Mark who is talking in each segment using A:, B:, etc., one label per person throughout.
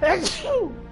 A: Achoo!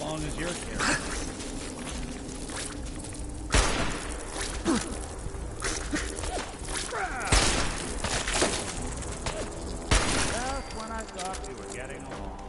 B: long as you're careful. Just when I thought we were getting along.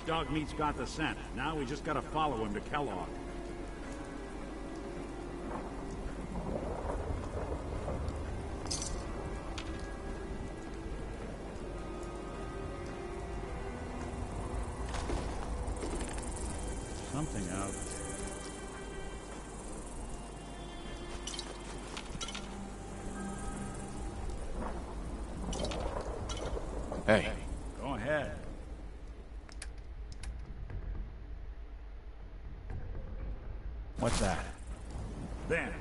B: Dog meat's got the scent. Now we just gotta follow him to Kellogg. Something out
A: Hey.
B: Go ahead. What's that? Ben.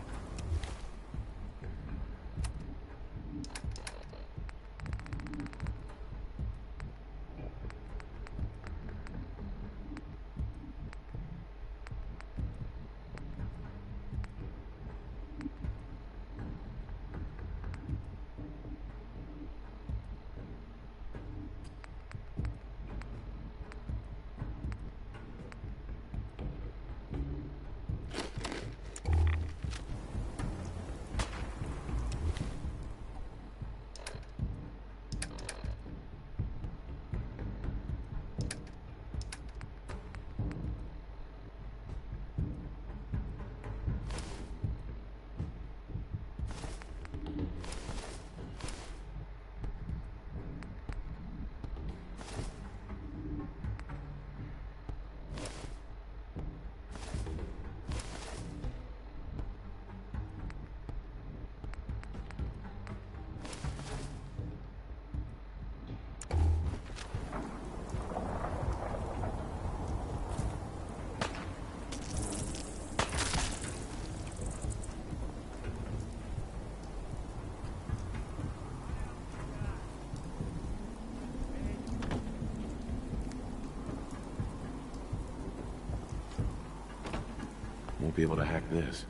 A: Won't be able to hack this.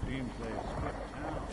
B: Seems they skipped town.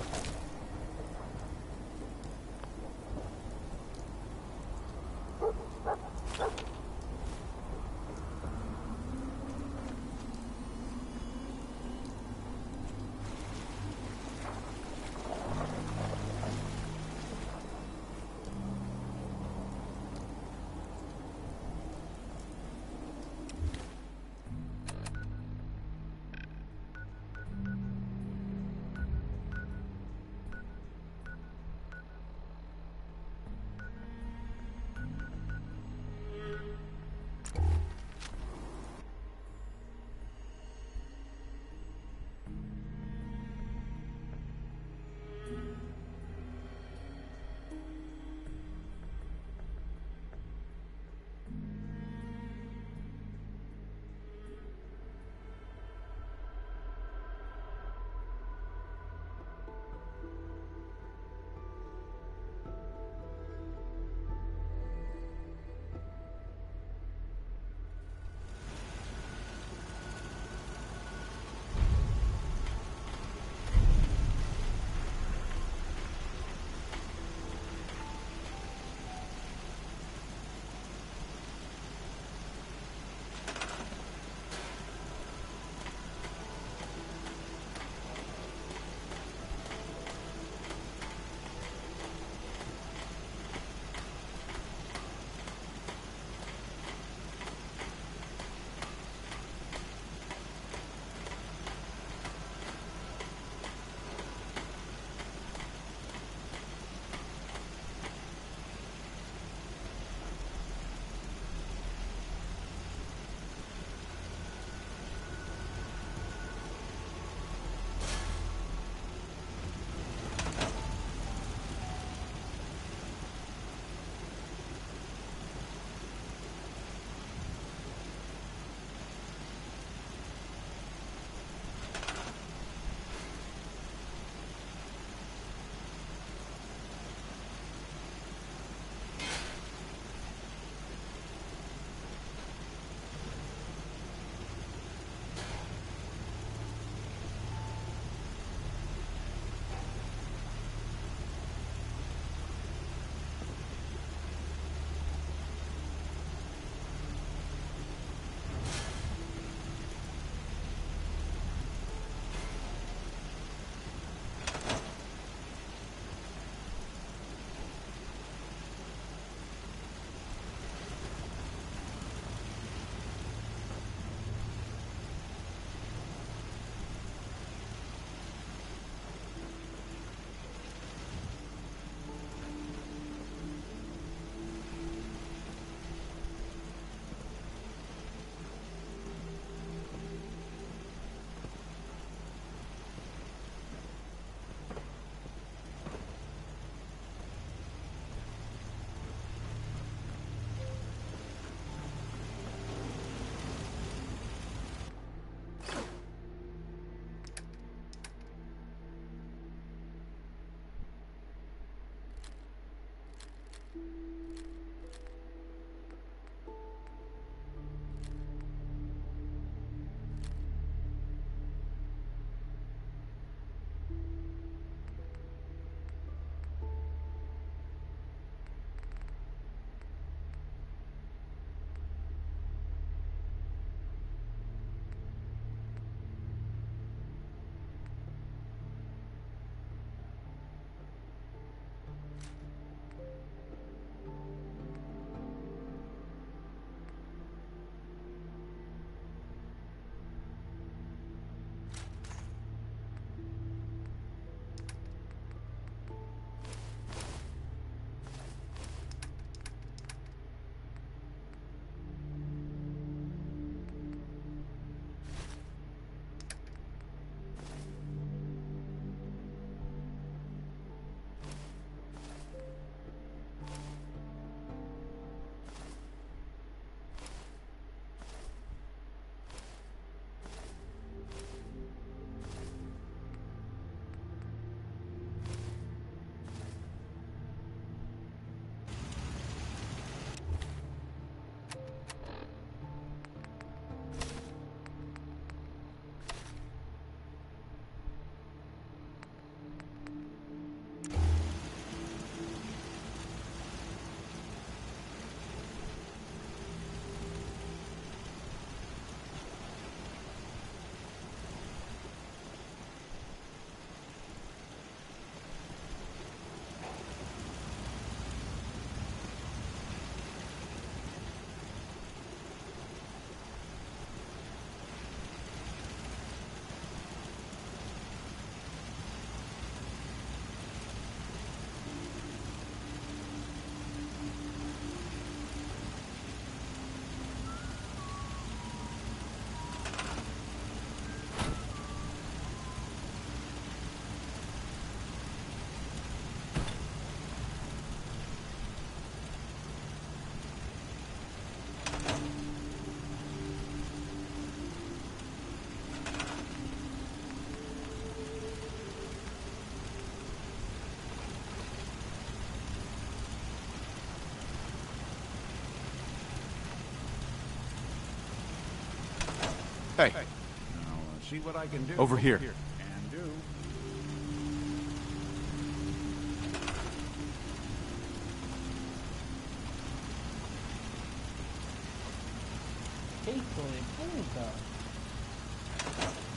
A: Hey,
B: I'll see what I can do.
A: over here.
B: And do.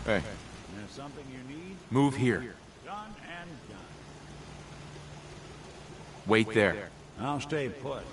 A: Hey,
B: There's something you need?
A: move here.
B: Done and done.
A: Wait there.
B: I'll stay put.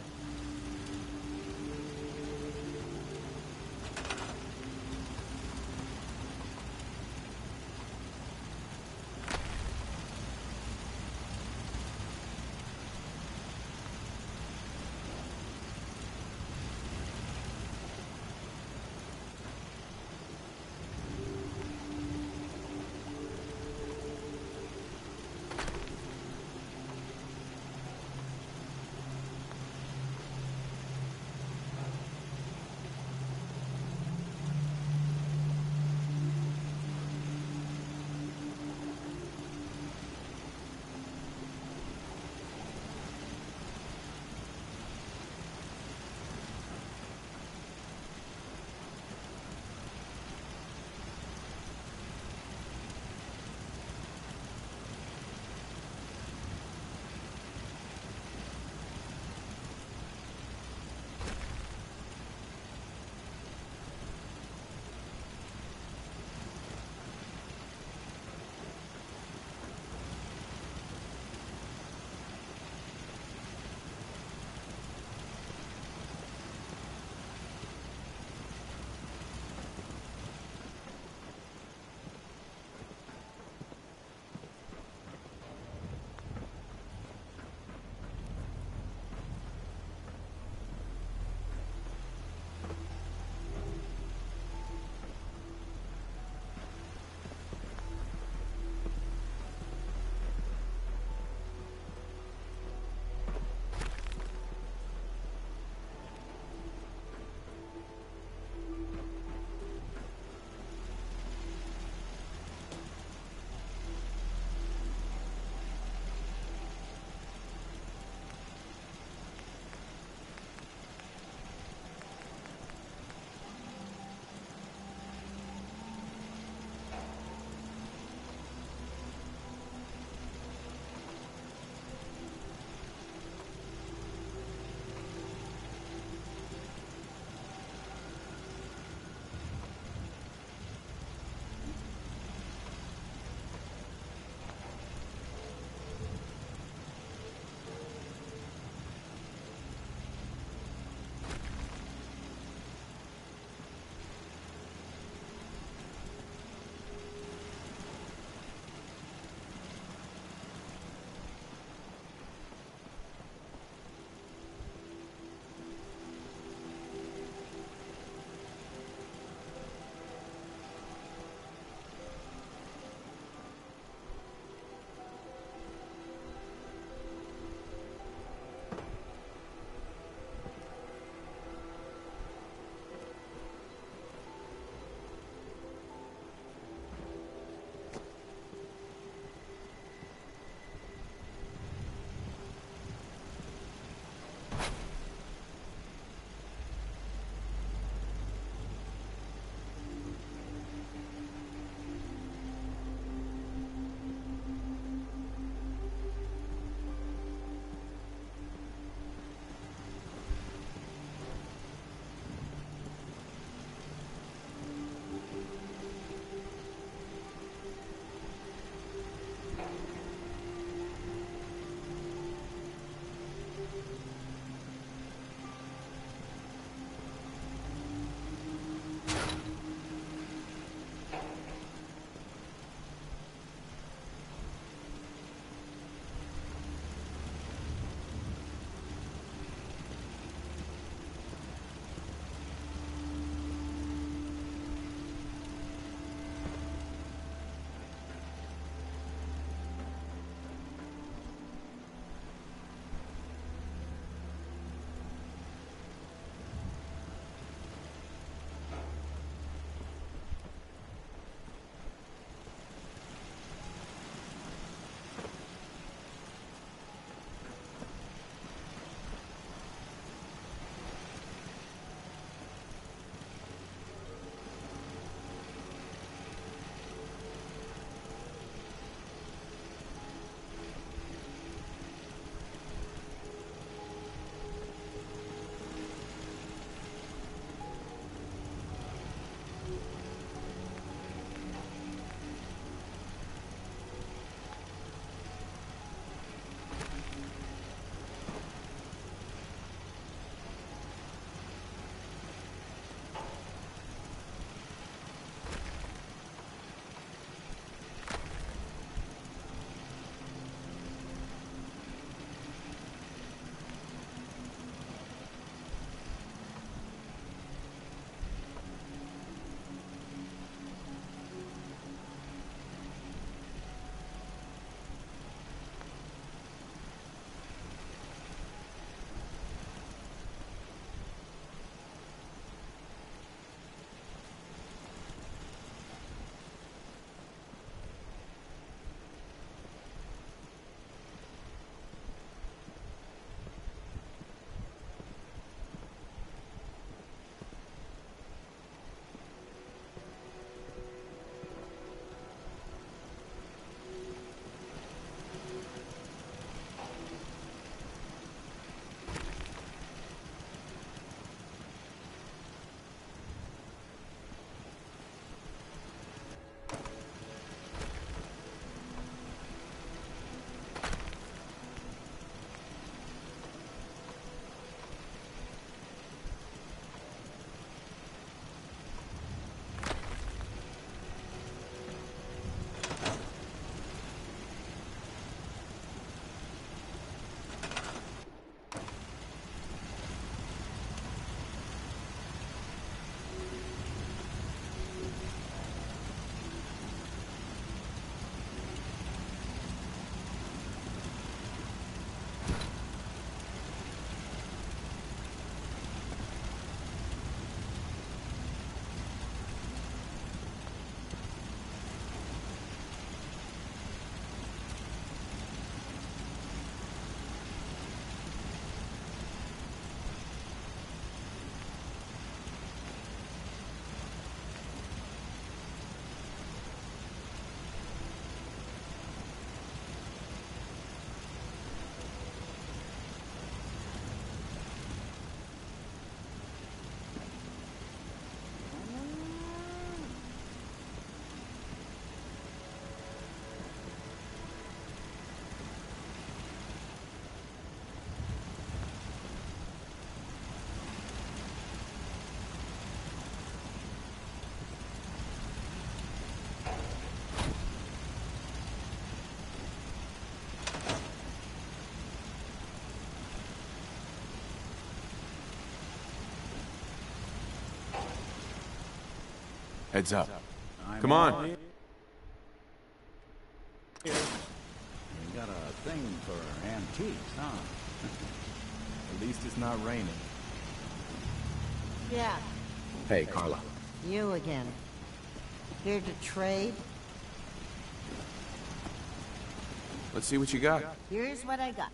A: Heads up.
B: I'm
A: Come
B: all
A: on.
B: in. Here. You got a thing for antiques, huh?
A: At least it's not raining.
C: Yeah,
D: Hey, Carla.
C: you again. Here to trade?
A: Let's see what you got.
C: Here's what I got.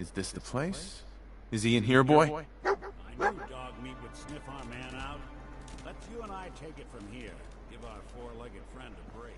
A: Is this the place? Is he in here, boy?
B: I knew dog meat would sniff our man out. Let's you and I take it from here. Give our four-legged friend a break.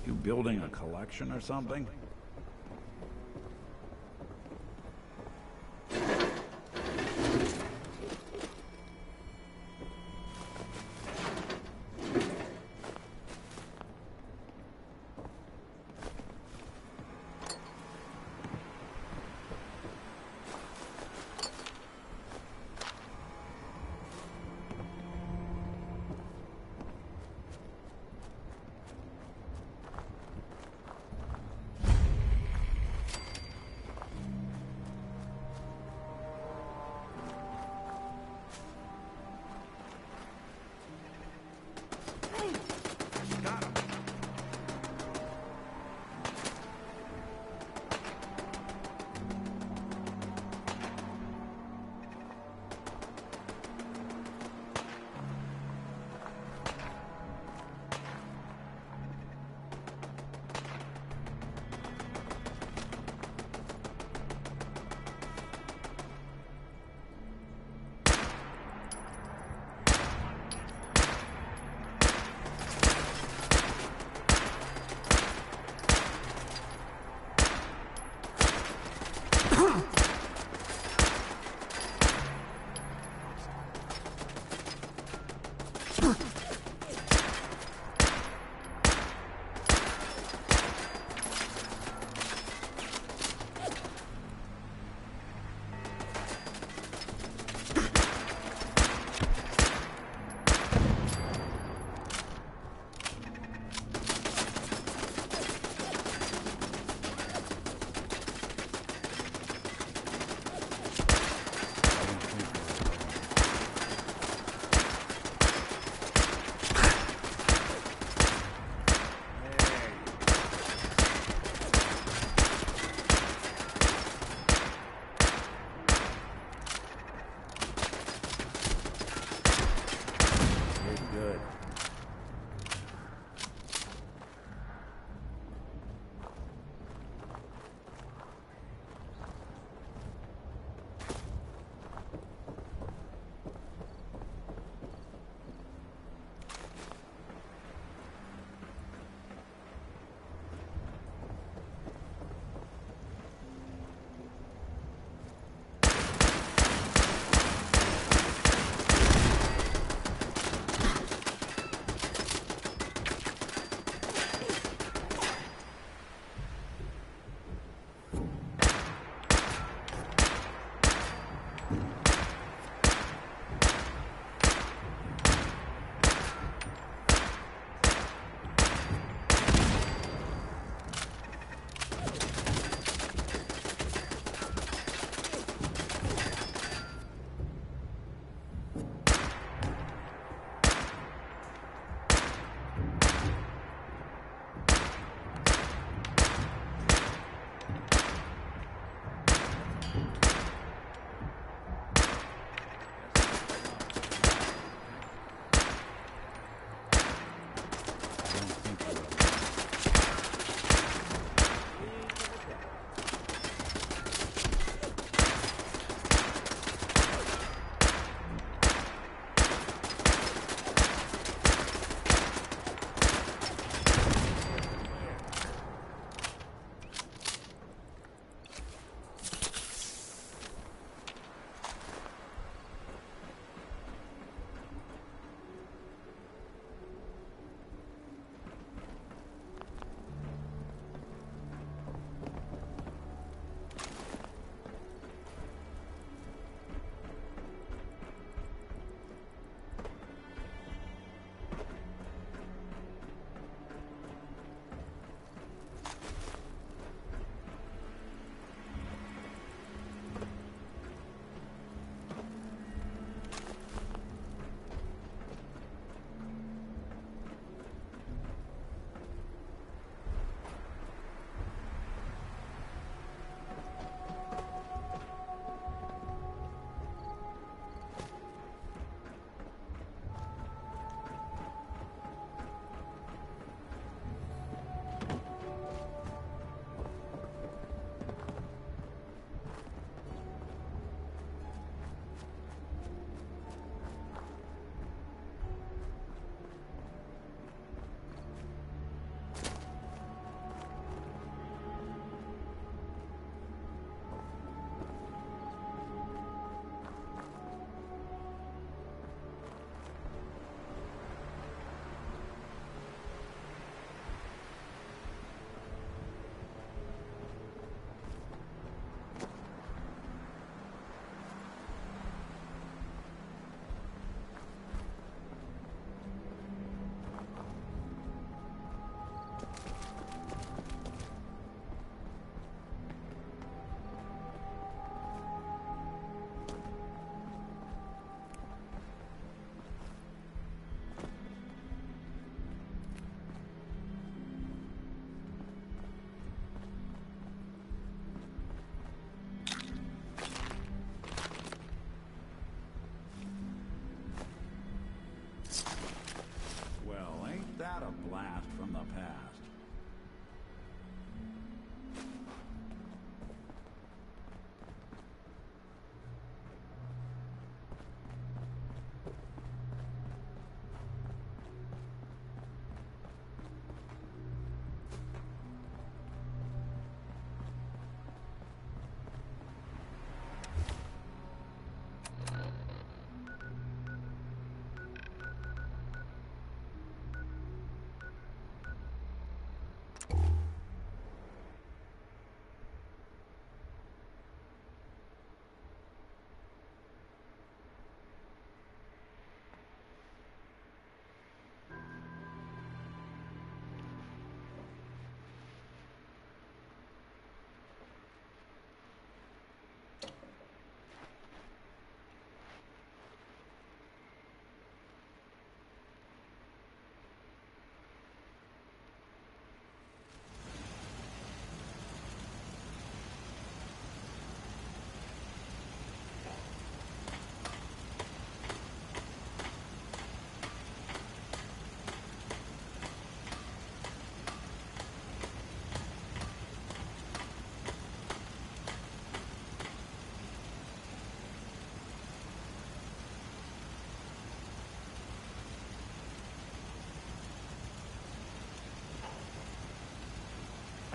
B: You building a collection or something?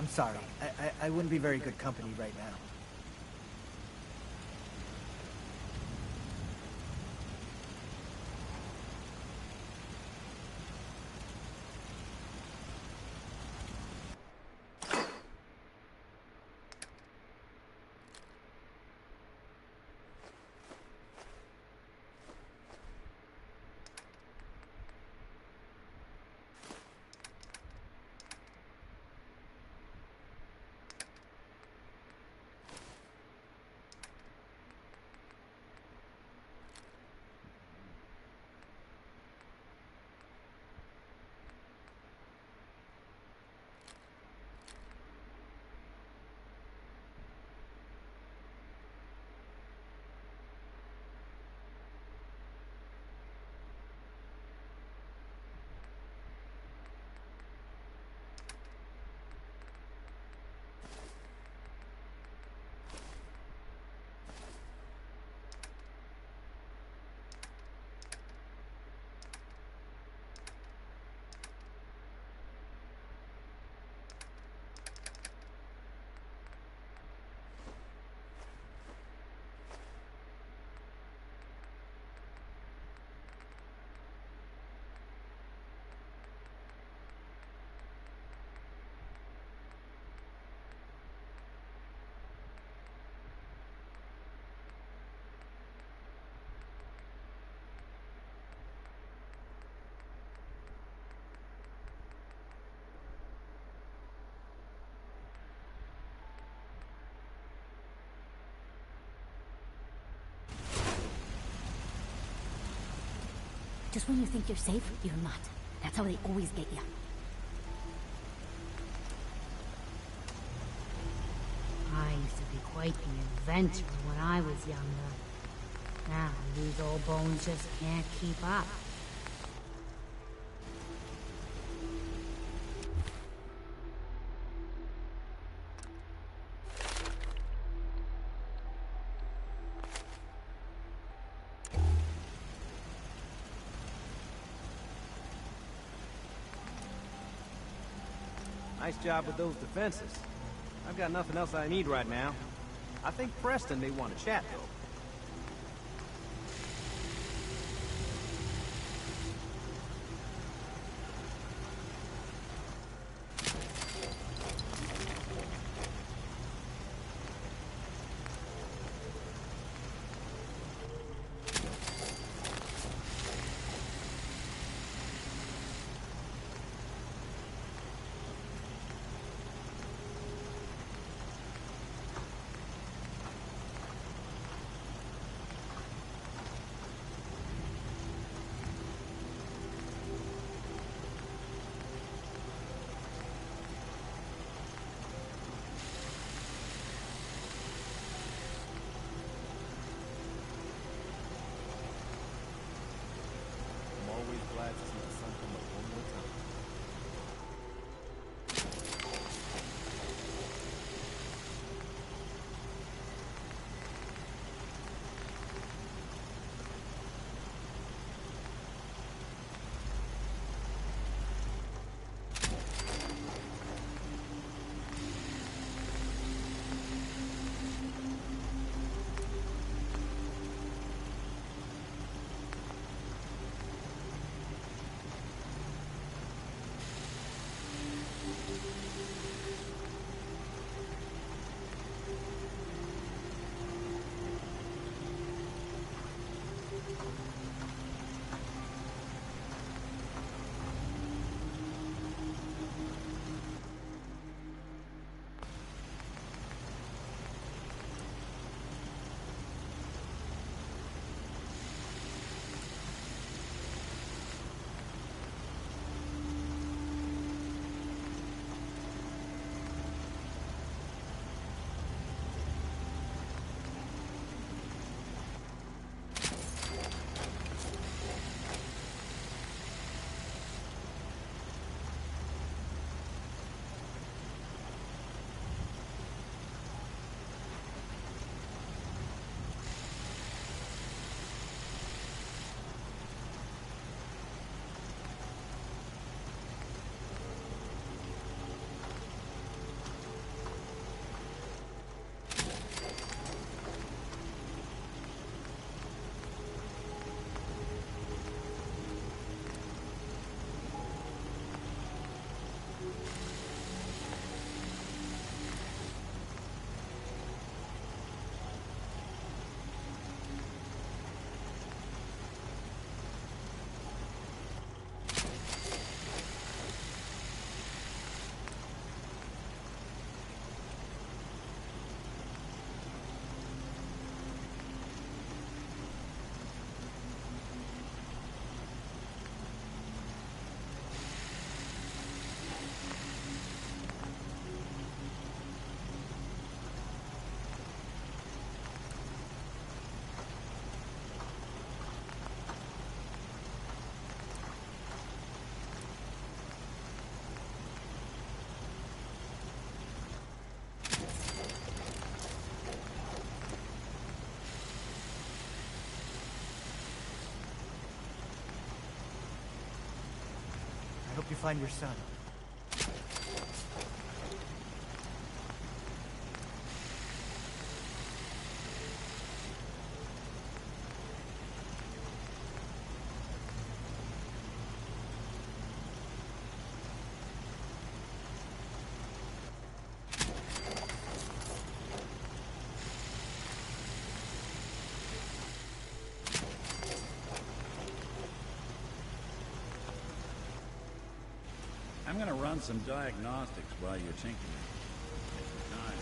D: I'm sorry. I wouldn't be very good company right now.
E: Just when you think you're safe, you're not. That's how they always get you.
F: I used to be quite the adventurer when I was younger. Now, these old bones just can't keep up.
D: Nice job with those defenses. I've got nothing else I need right now. I think Preston may want to chat, though.
G: you find your son.
B: I'm gonna run some diagnostics while you're tinkering. Take your time.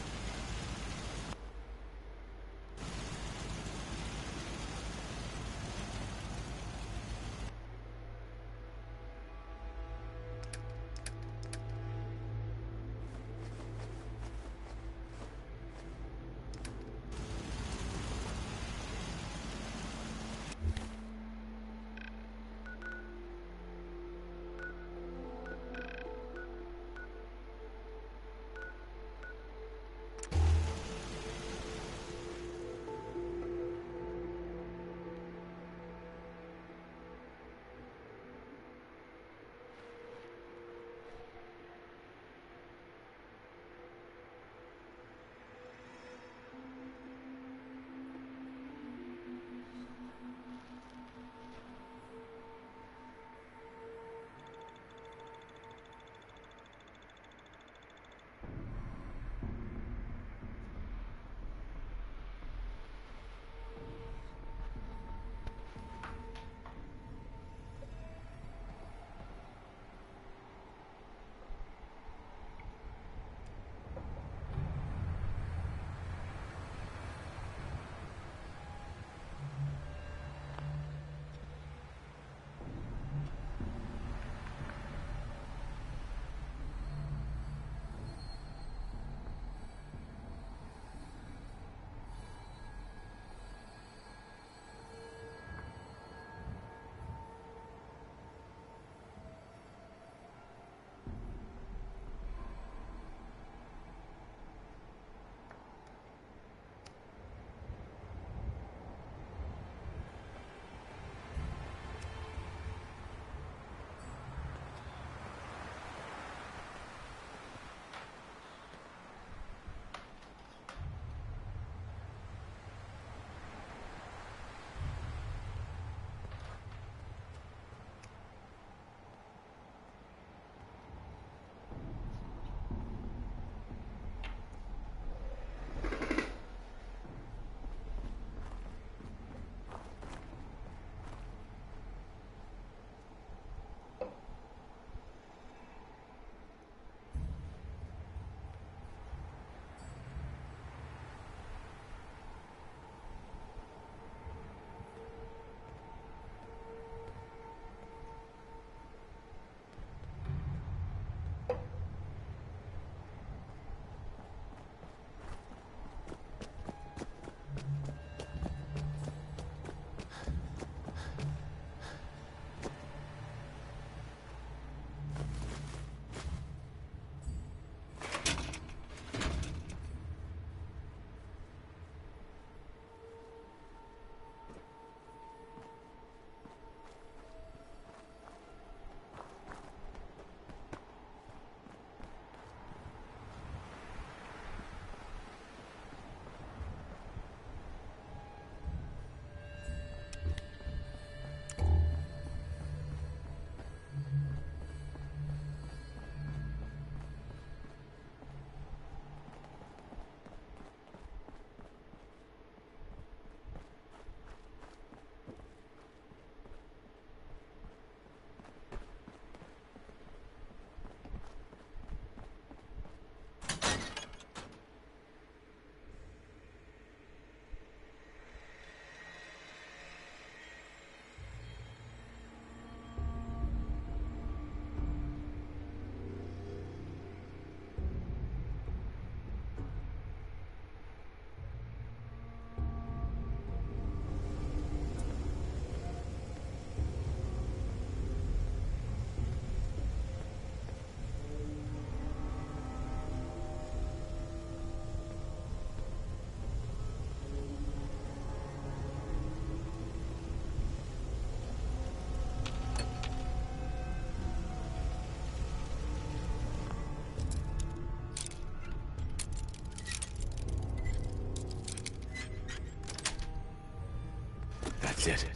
A: That's it.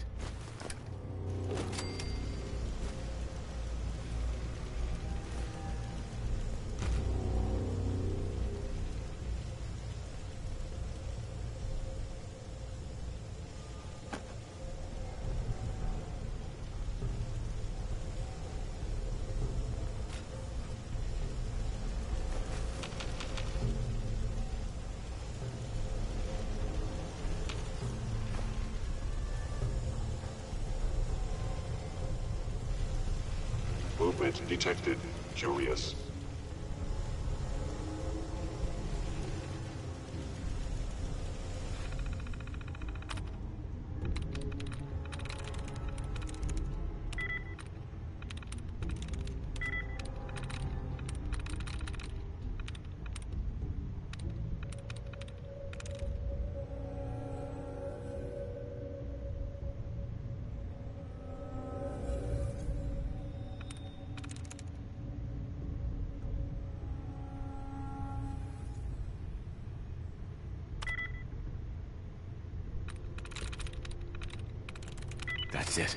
G: Movement detected. Curious.
A: That's it.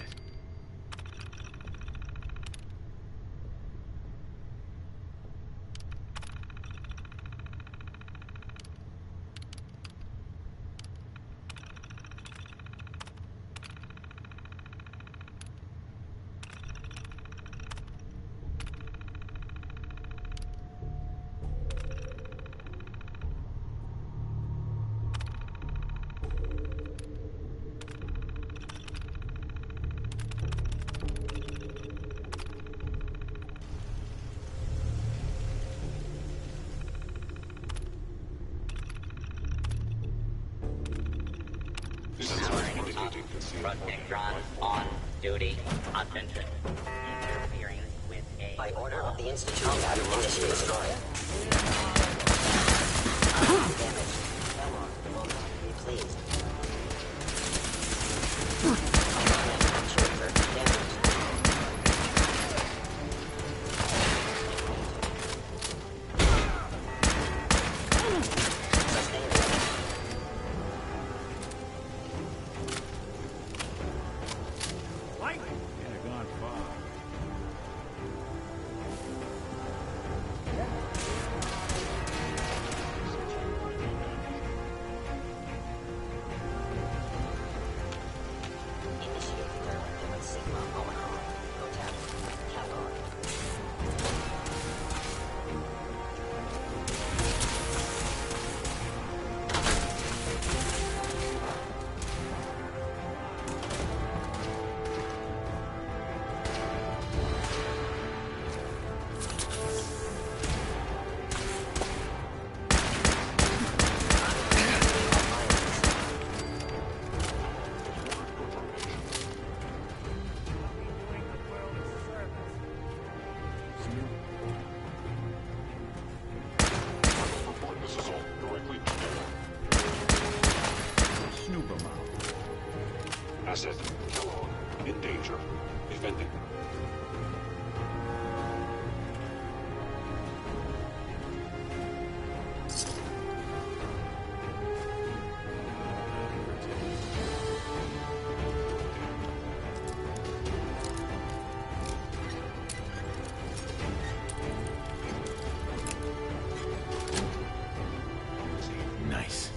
H: Protectron on duty. Attention. Interfering with a... By order of the Institute, initiate destroy. Damage. Kellogg will not be pleased. Trooper damage. Sustained damage.
B: Can't have gone far.
H: Initiate directive of Sigma Omicron. Protect. Kellogg.
G: Report this assault directly to
B: Snoop 'em out.
G: Asset. Kellogg. In danger. Defending.
A: Nice.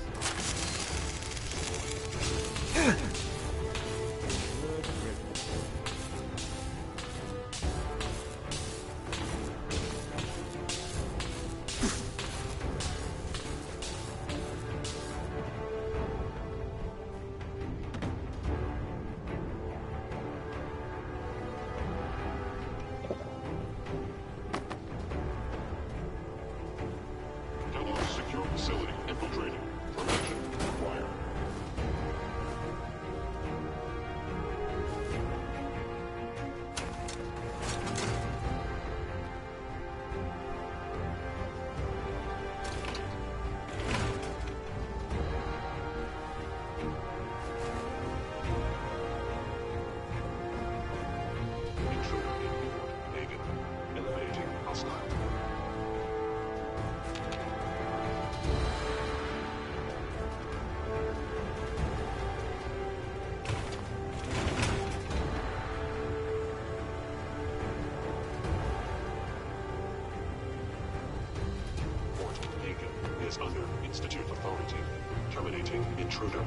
G: Intruder.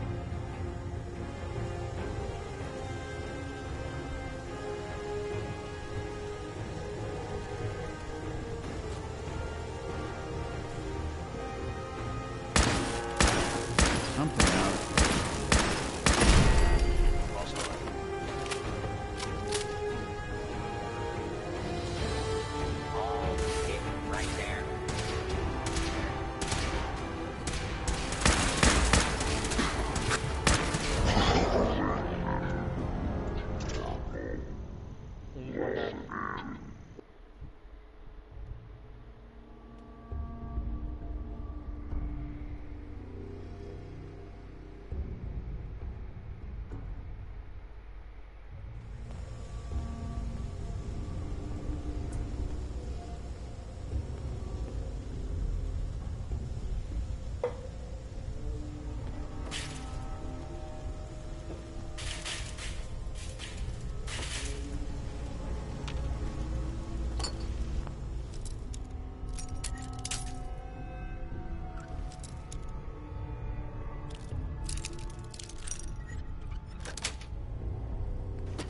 B: Something out.
H: All hidden right there.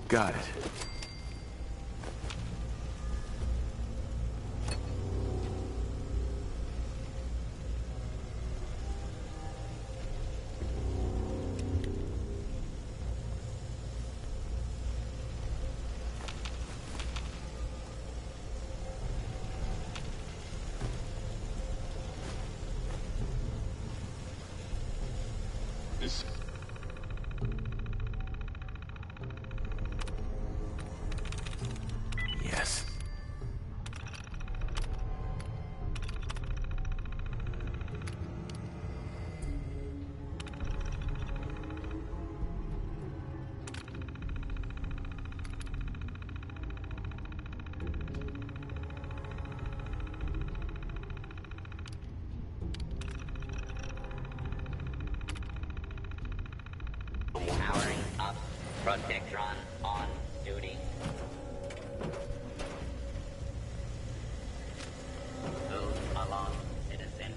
A: Got it.
G: Is
A: Yes.
H: Powering up. Protectron on duty. Move along, citizen.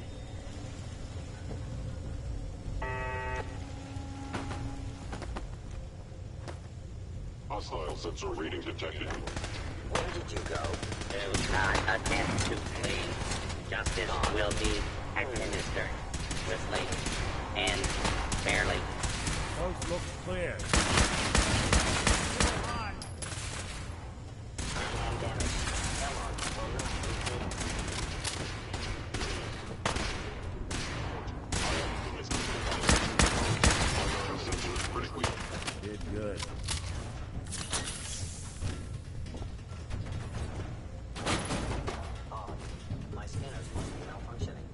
G: hostile sensor reading detected.
H: Where did you go? Do not attempt to flee. Justice will be administered swiftly and fairly.
B: Coast looks clear. Did good.
H: My scanners must be malfunctioning.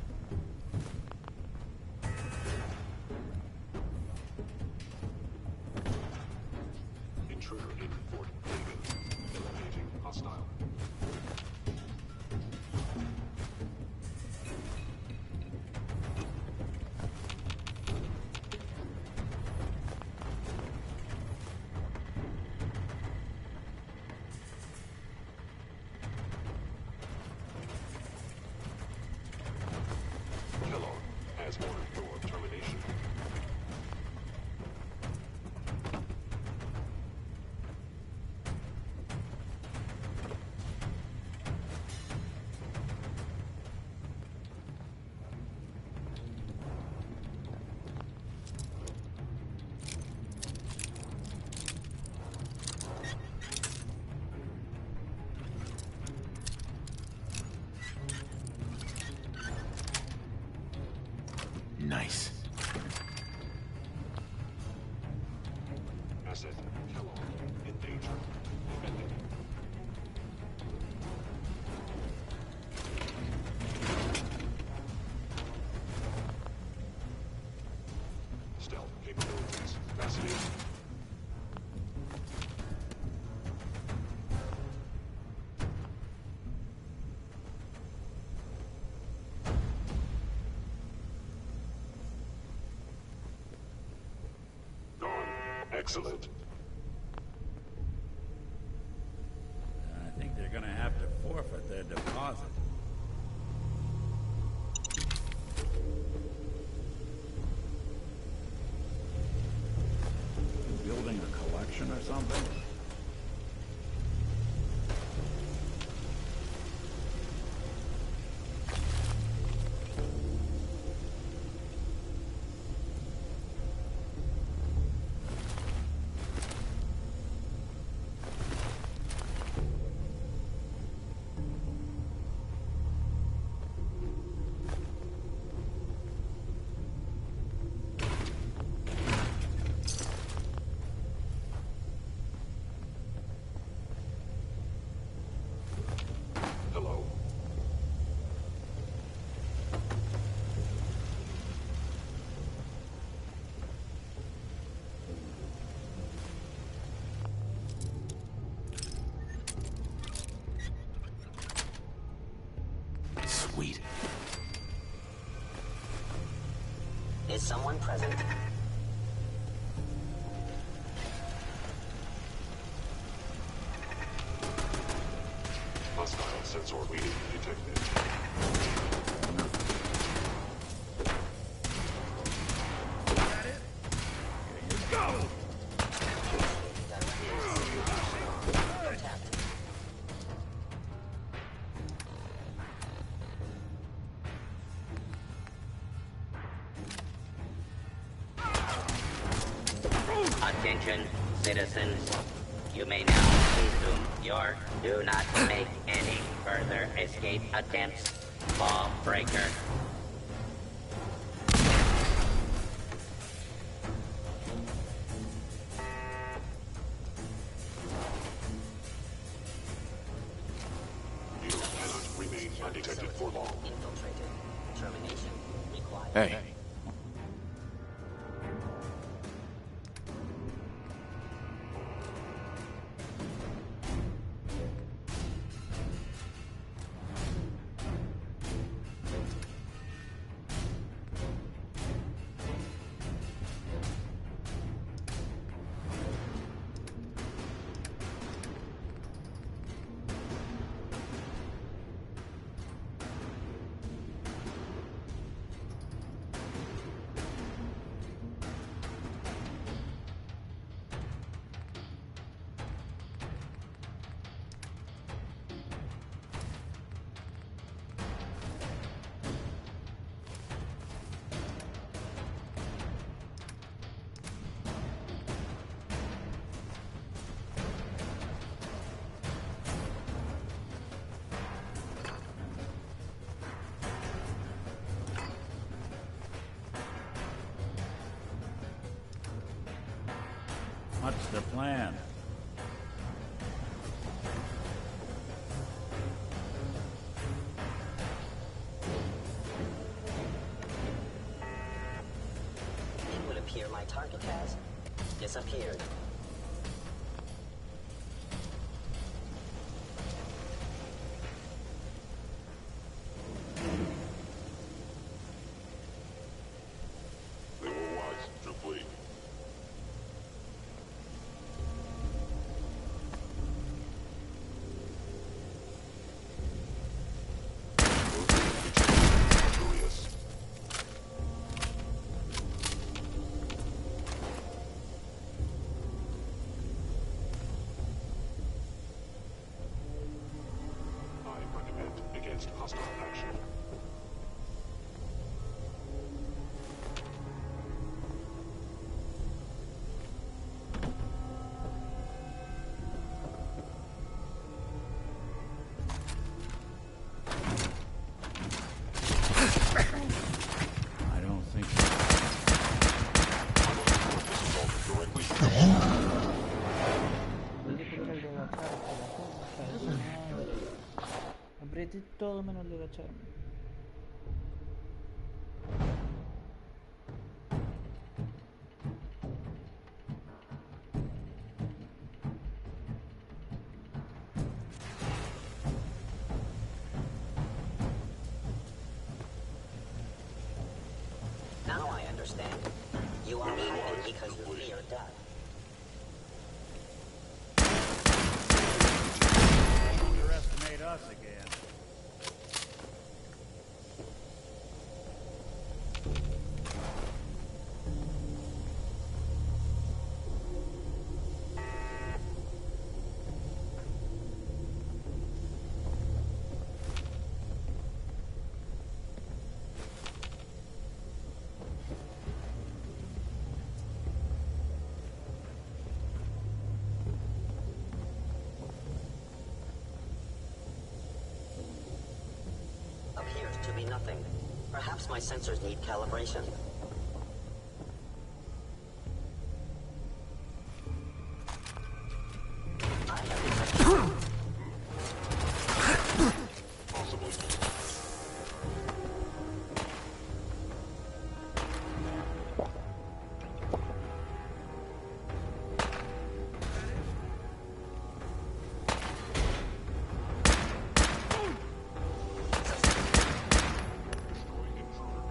G: Intruder in Fort Haven. Eliminating hostile. Kellogg has ordered your termination.
A: Nice.
G: Asset Kellogg in danger. Defending. Stealth capabilities. Fascinating. Gone. Excellent.
B: I think they're gonna have to forfeit their deposit.
D: something.
G: Hello.
A: Sweet.
H: Is someone present?
G: Hostile sensor reading detected.
H: Attention, citizens. You may now resume your do not make any further escape attempts. Law breaker.
G: You cannot remain undetected for long.
H: Infiltrated. Termination required.
A: Hey.
B: What's the plan?
H: It would appear my target has disappeared.
G: They were wise to flee. Furious. I recommend against hostile action.
B: I don't think so.
G: This is all directly.
I: Apriete todo menos el de agacharme.
H: Now I understand. You are hiding because you fear death.
B: Don't underestimate us again.
H: to be nothing. Perhaps my sensors need calibration. I have detected...
G: Possibly. Destroying intruder.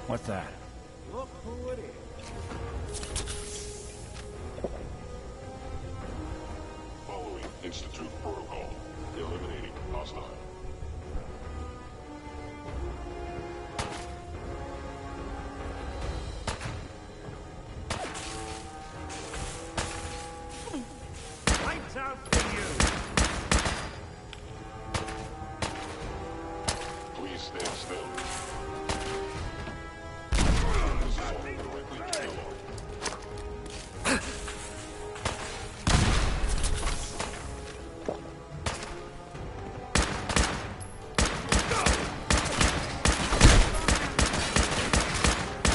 B: What's that?
D: Look who it is.
G: Following Institute protocol. Eliminating hostile.
B: Lights out for you!
G: Please stand still. This is all directly to Kellogg.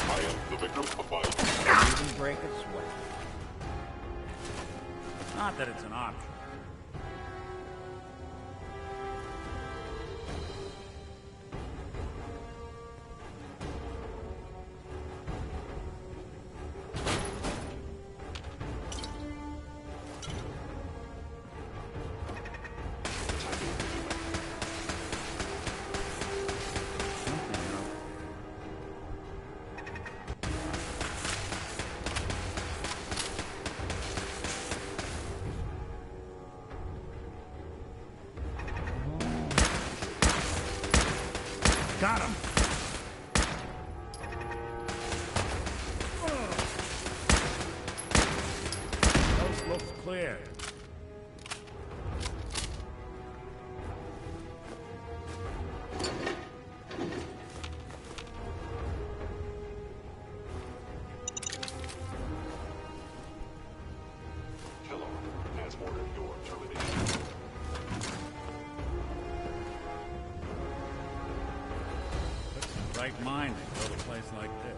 G: I am the victim of my...
D: Even break a sweat.
B: Not that it's an option. Got him! Coast looks clear.
G: Kellogg has ordered your termination.
B: Right mind to go to a place like this.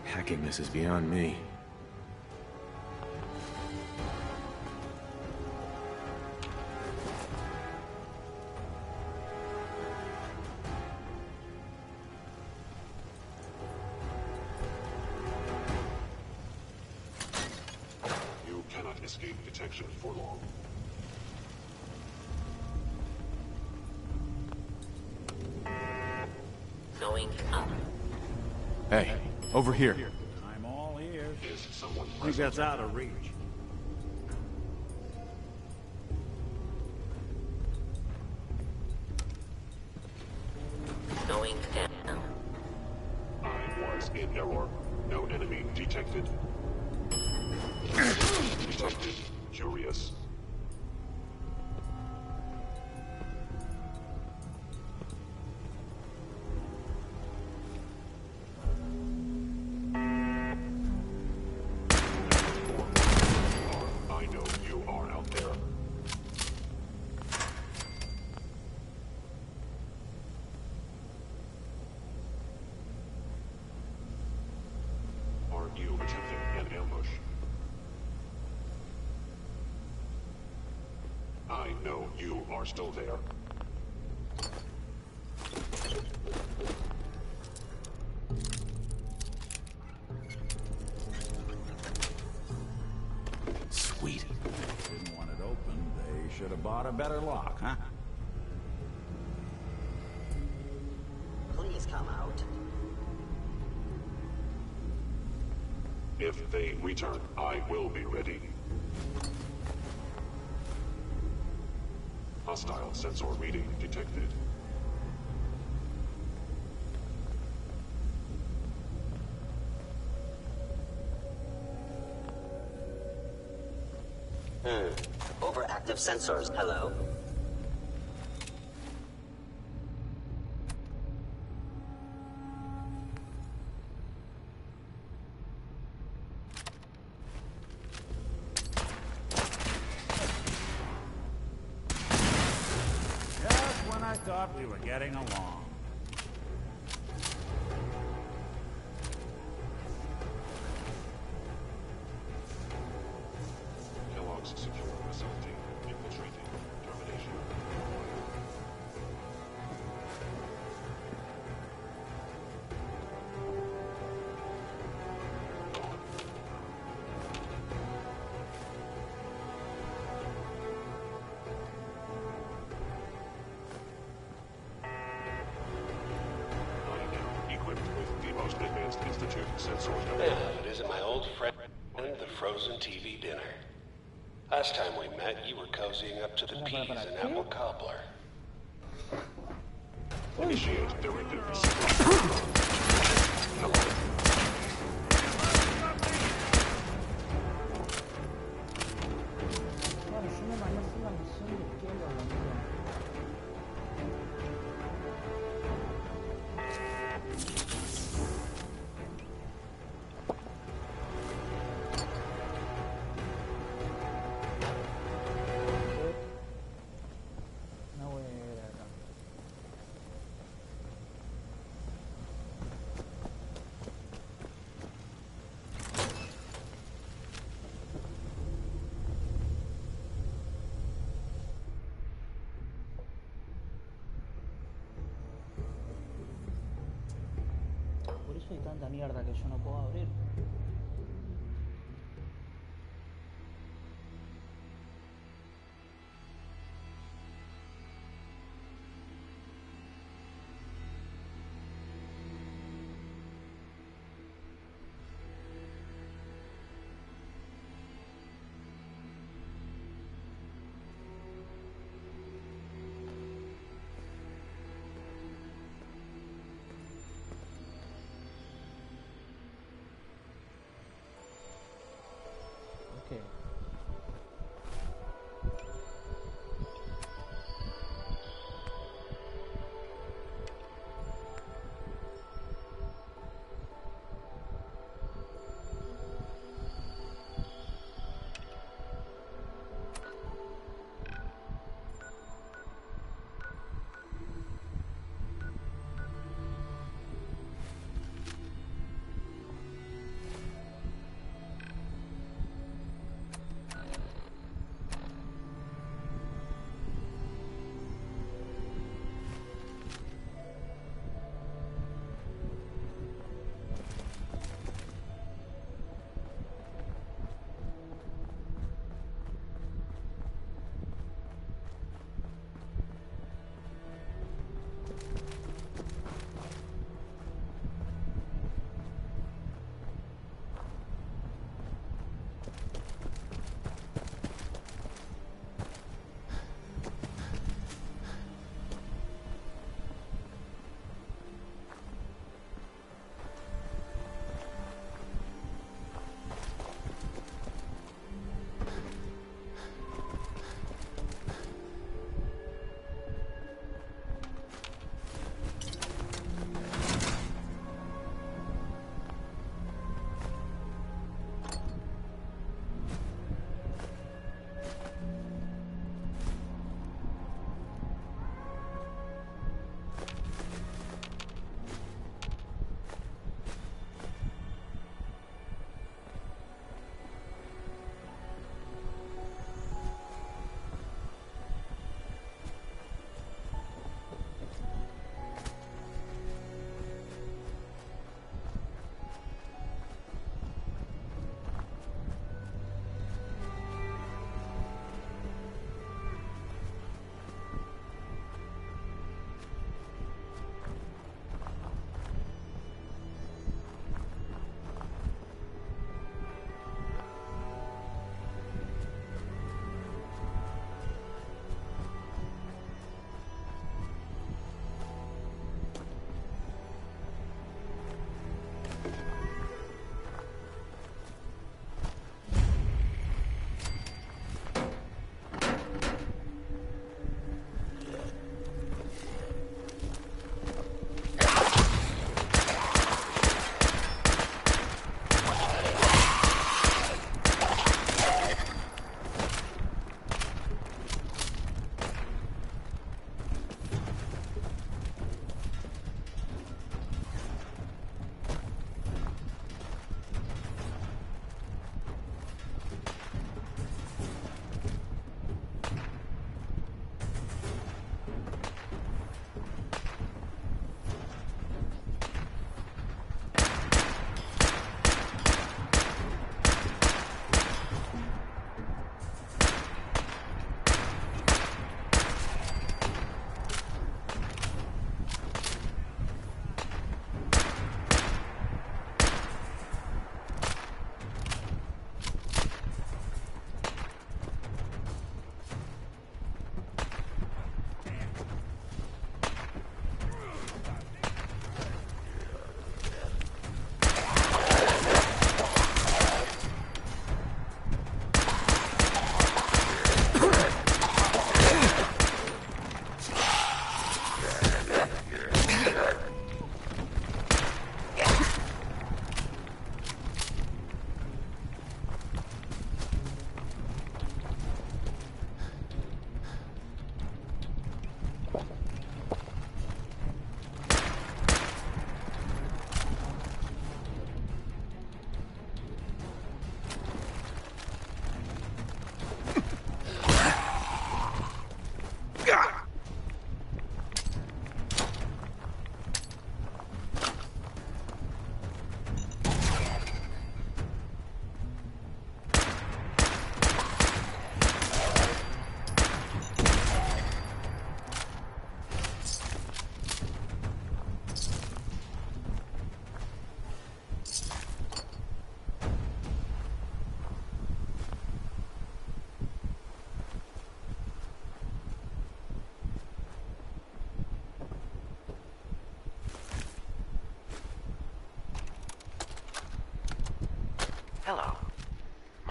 A: Hacking this is beyond me.
G: You cannot escape detection for long.
H: Going up.
A: Hey, over here.
B: I'm all ears.
G: Is someone
B: I think
G: present?
B: that's out of reach.
H: Going down.
G: I was in error. No enemy detected. Detected. Curious. I know you are out there. Are you attempting an ambush? I know you are still there.
A: Sweet.
B: Didn't want it open. They should have bought a better lock, huh?
H: Please come out.
G: If they return, I will be ready. Hostile sensor reading detected.
H: Overactive sensors, hello.
B: Just when I thought we were getting along.
G: Kellogg's secure facility. Infiltrating. Termination. Equipped with the most advanced Institute sensor.
J: Yeah, it isn't my old friend, the frozen TV dinner. Last time we met, you were cozying up to the peas and apple cobbler.
G: Initiate directives.
I: Bueno, yo me manejo la misión de izquierda a la mía. No voy a ir acá. Por eso hay tanta mierda que yo no puedo abrir.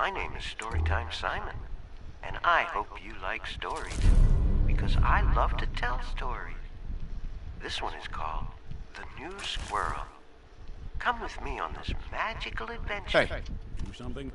K: My name is Storytime Simon, and I hope you like stories, because I love to tell stories. This one is called The New Squirrel. Come with me on this magical adventure.
B: Hey, do something?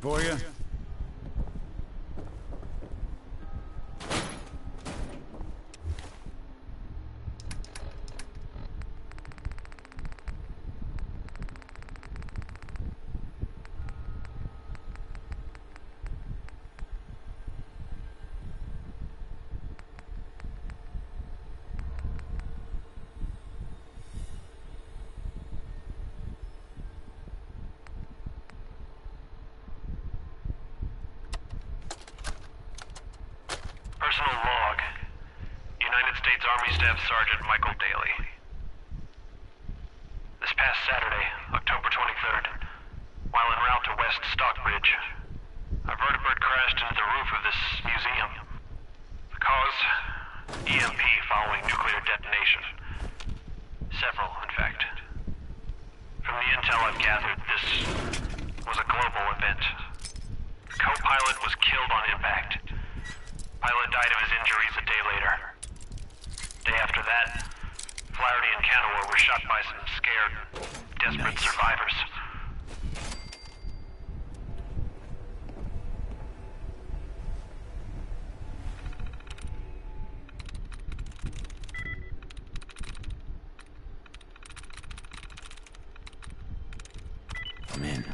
B: For you?
L: Personal log. United States Army Staff Sergeant Michael Daly. This past Saturday, October 23rd, while en route to West Stockbridge, a vertibird crashed into the roof of this museum. The cause? EMP following nuclear detonation. Several, in fact. From the intel I've gathered, this was a global event. The co-pilot was killed on impact. Pilot died of his injuries a day later. Day after that, Flaherty and Canawar were shot by some scared, desperate survivors.
A: I'm in.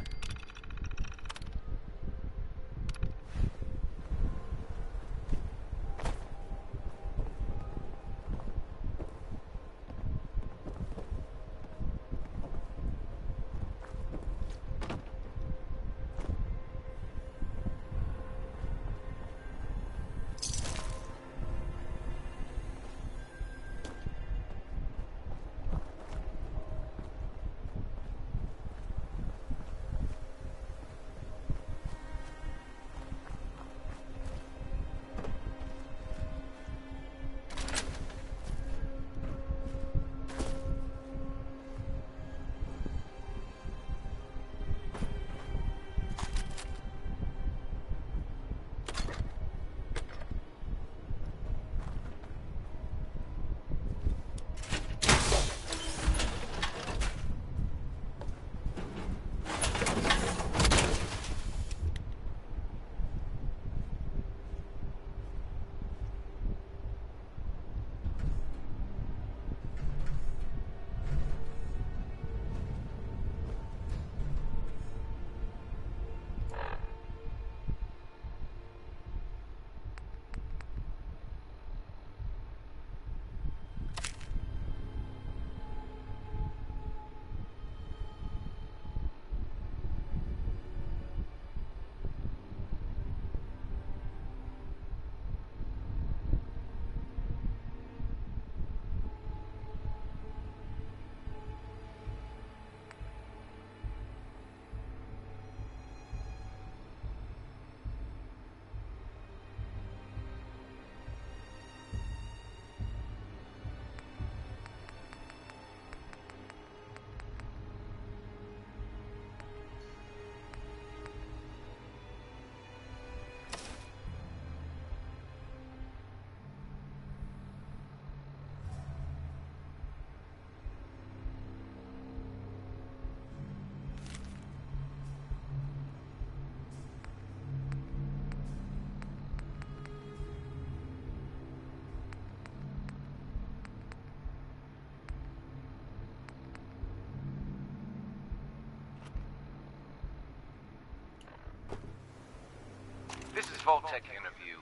M: This is Vault-Tec interview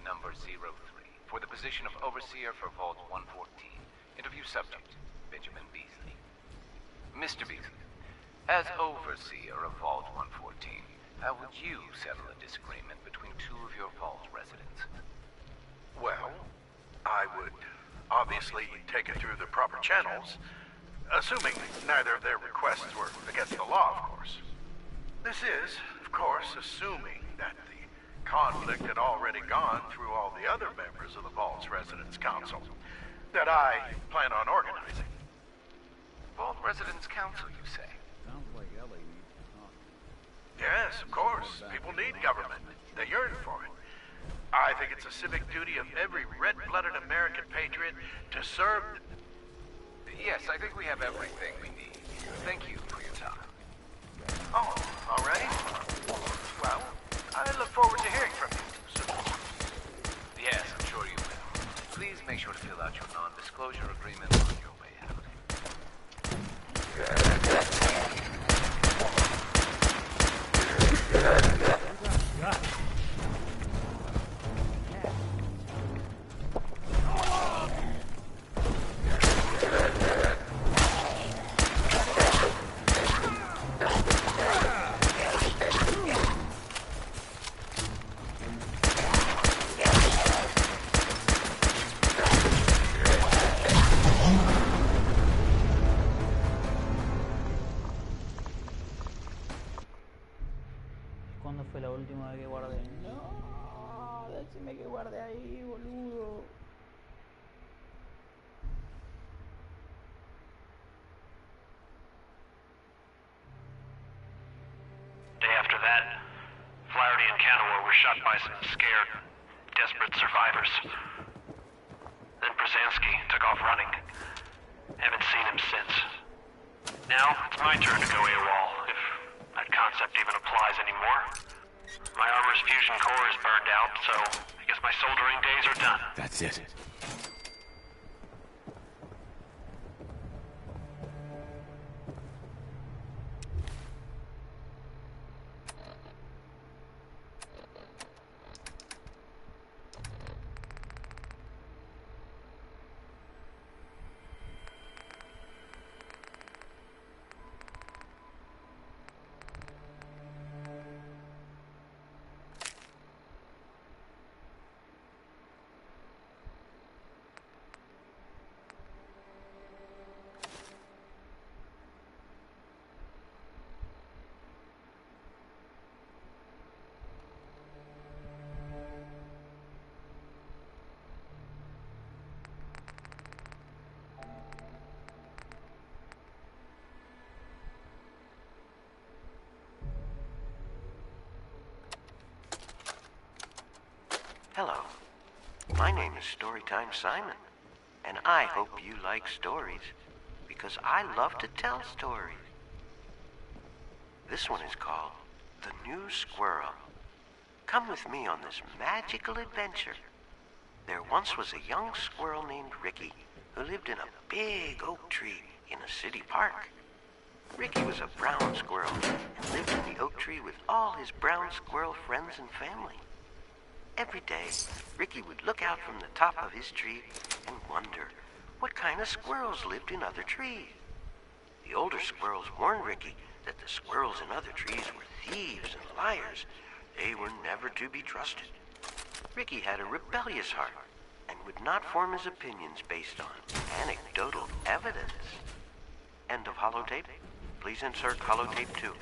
M: number 03 for the position of Overseer for Vault 114. Interview subject, Benjamin Beasley. Mr. Beasley, as Overseer of Vault 114, how would you settle a disagreement between two of your Vault residents?
N: Well, I would obviously take it through the proper channels. Assuming neither of their requests were against the law, of course. This is, of course, assuming that the conflict had already gone through all the other members of the Vault's Residence Council that I plan on organizing.
M: Vault Residence Council, you say?
B: Sounds like Ellie needs to talk.
N: Yes, of course. People need government. They yearn for it. I think it's a civic duty of every red-blooded American patriot to serve the...
M: Yes, I think we have everything we need. Thank you for your time.
N: Oh, already? Well, I look forward to hearing from you soon.
M: Yes, I'm sure you will. Please make sure to fill out your non-disclosure agreement on your way out.
I: ¿Cuándo fue la última vez que guardé? No, decime que guardé ahí, boludo.
L: Day after that, Flaherty and Canaway were shot by some scared, desperate survivors. Then Brzezinski took off running. Haven't seen him since. Now, it's my turn to go AWOL, if that concept even applies anymore. My armor's fusion core is burned out, so I guess my soldering days are done.
A: That's it.
K: Hello. My name is Storytime Simon, and I hope you like stories, because I love to tell stories. This one is called The New Squirrel. Come with me on this magical adventure. There once was a young squirrel named Ricky who lived in a big oak tree in a city park. Ricky was a brown squirrel and lived in the oak tree with all his brown squirrel friends and family. Every day, Ricky would look out from the top of his tree and wonder what kind of squirrels lived in other trees. The older squirrels warned Ricky that the squirrels in other trees were thieves and liars. They were never to be trusted. Ricky had a rebellious heart and would not form his opinions based on anecdotal evidence. End of holotape. Please insert holotape 2.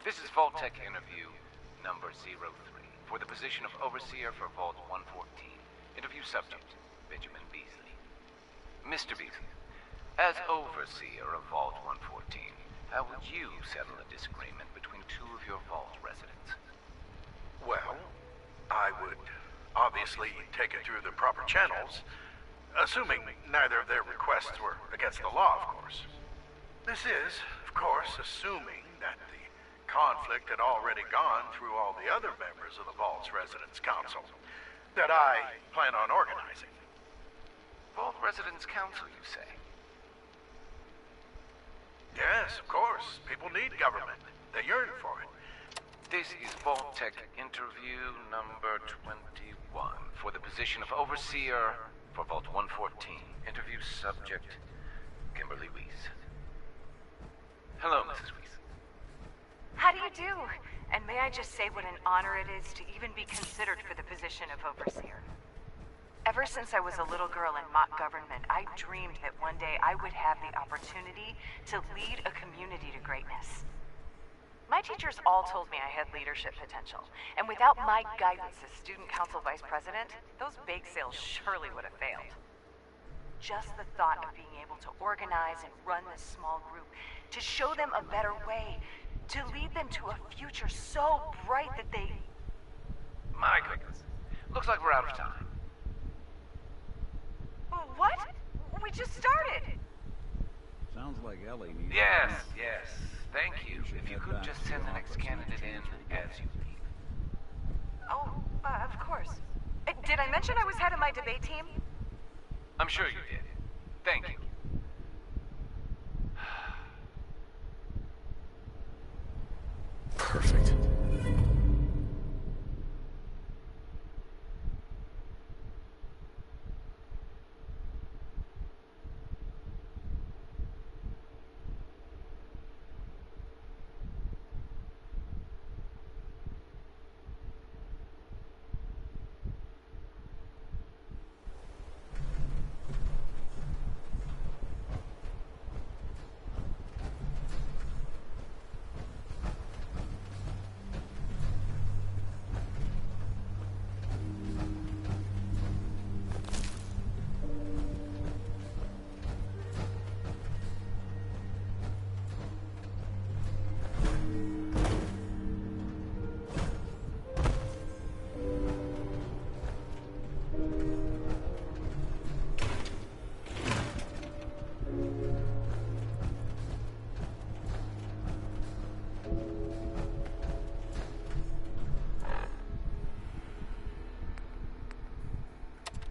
M: This is Vault-Tec interview number 03 for the position of Overseer for Vault 114. Interview subject, Benjamin Beasley. Mr. Beasley, as Overseer of Vault 114, how would you settle a disagreement between two of your Vault residents?
N: Well, I would obviously take it through the proper channels, assuming neither of their requests were against the law, of course. This is, of course, assuming that the conflict had already gone through all the other members of the Vault's Residence Council that I plan on organizing.
M: Vault Residence Council, you say?
N: Yes, of course. People need government. They yearn for it.
M: This is Vault-Tec interview number 21 for the position of Overseer for Vault 114. Interview subject, Kimberly Weiss. Hello, Mrs. Weiss.
O: How do you do? And may I just say what an honor it is to even be considered for the position of overseer. Ever since I was a little girl in mock government, I dreamed that one day I would have the opportunity to lead a community to greatness. My teachers all told me I had leadership potential, and without my guidance as student council vice president, those bake sales surely would have failed. Just the thought of being able to organize and run this small group, to show them a better way, to lead them to a future so bright that they...
M: My goodness. Looks like we're out of time.
O: What? We just started!
B: Sounds like Ellie needs...
M: Yes. Thank you. If you could just send the next candidate in as you leave.
O: Oh, of course. Did I mention I was head of my debate team?
M: I'm sure you did. Thank you.
A: Perfect.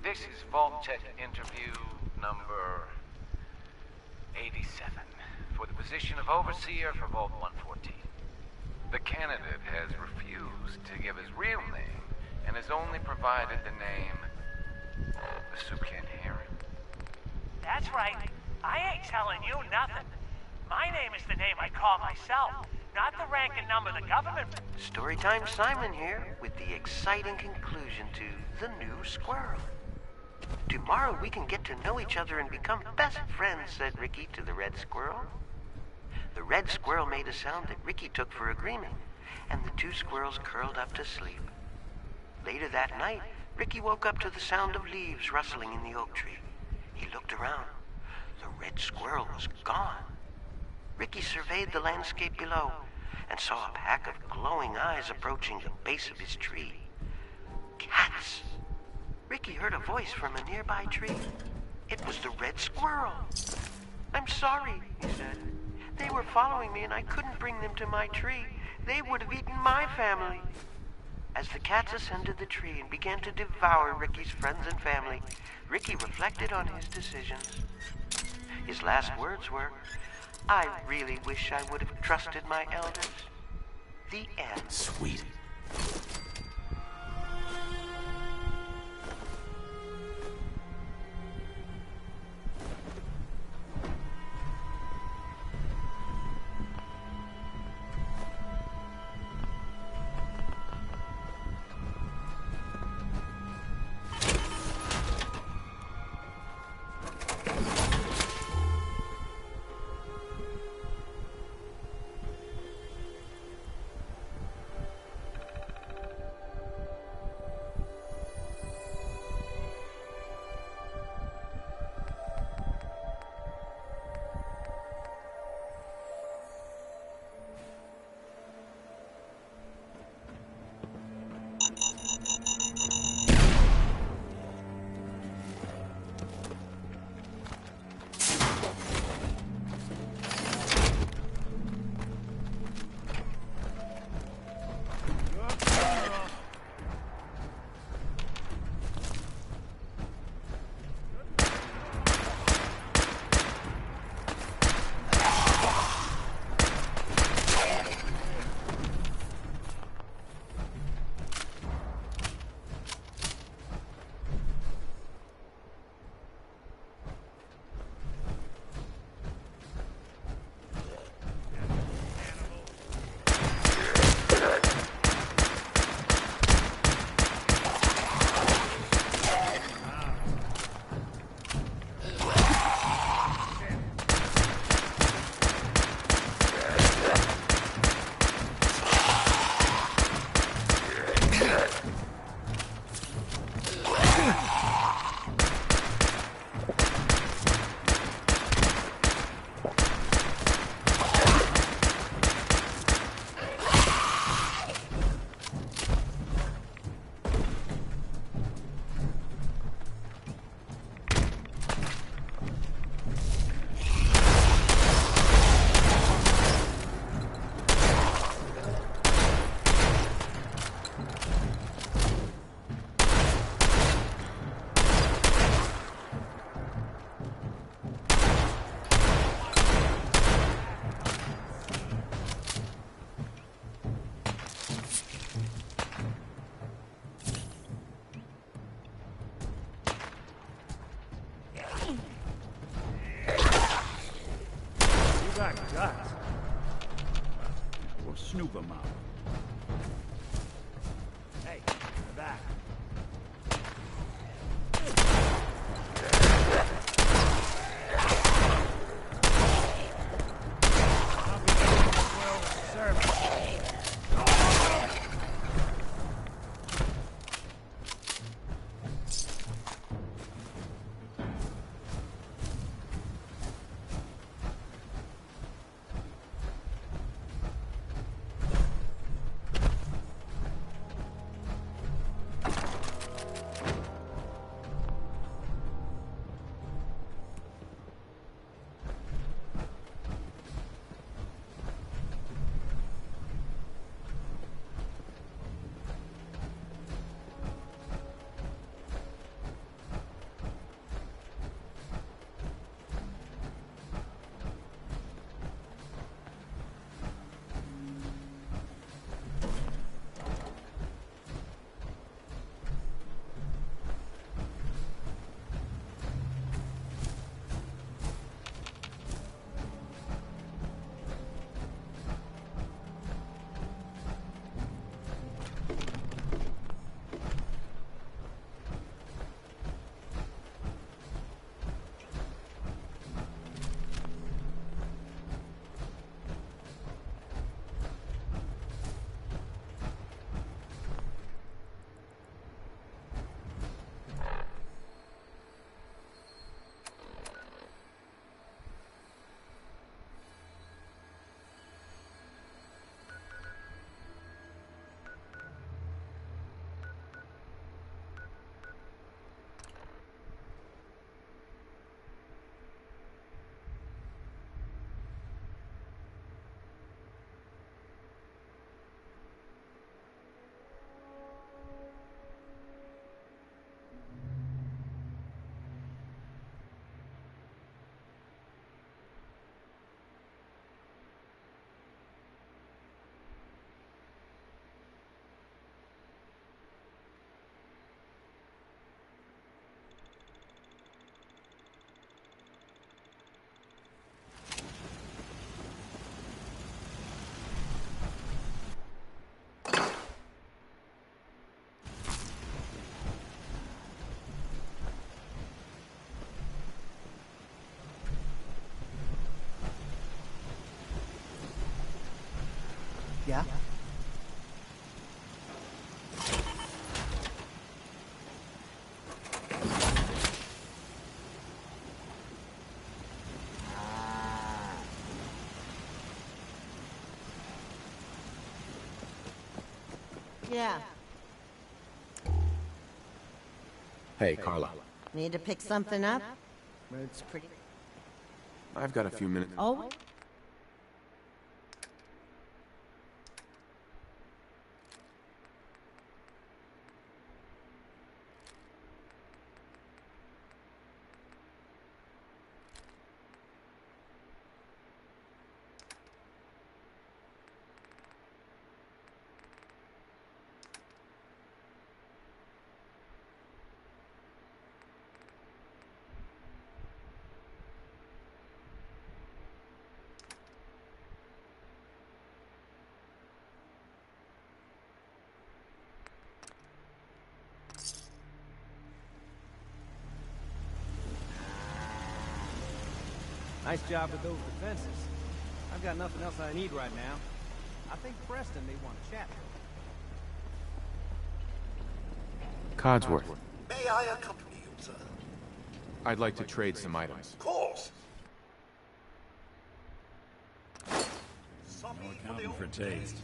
M: This is Vault Tech interview number 87 for the position of Overseer for Vault 114. The candidate has refused to give his real name and has only provided the name the soup can hearing.
P: That's right. I ain't telling you nothing. My name is the name I call myself, not the rank and number the government...
K: Storytime Simon here with the exciting conclusion to The New Squirrel. Tomorrow we can get to know each other and become best friends, said Ricky to the red squirrel. The red squirrel made a sound that Ricky took for agreement, and the two squirrels curled up to sleep. Later that night, Ricky woke up to the sound of leaves rustling in the oak tree. He looked around. The red squirrel was gone. Ricky surveyed the landscape below and saw a pack of glowing eyes approaching the base of his tree. Cats! Ricky heard a voice from a nearby tree. It was the red squirrel. I'm sorry, he said. They were following me and I couldn't bring them to my tree. They would have eaten my family. As the cats ascended the tree and began to devour Ricky's friends and family, Ricky reflected on his decisions. His last words were, I really wish I would have trusted my elders. The end.
A: Sweet.
B: got guts. We'll snoop them out. Hey, back.
C: Yeah? Yeah.
A: Hey, Carla.
C: Need to pick something up? Road's pretty...
A: I've got a few minutes.
C: Oh?
D: Nice job with those defenses. I've got nothing else I need right now. I think Preston may want to chat.
A: Codsworth.
N: May I accompany you, sir?
A: I'd like to trade some items.
N: Of course.
B: No accounting for taste.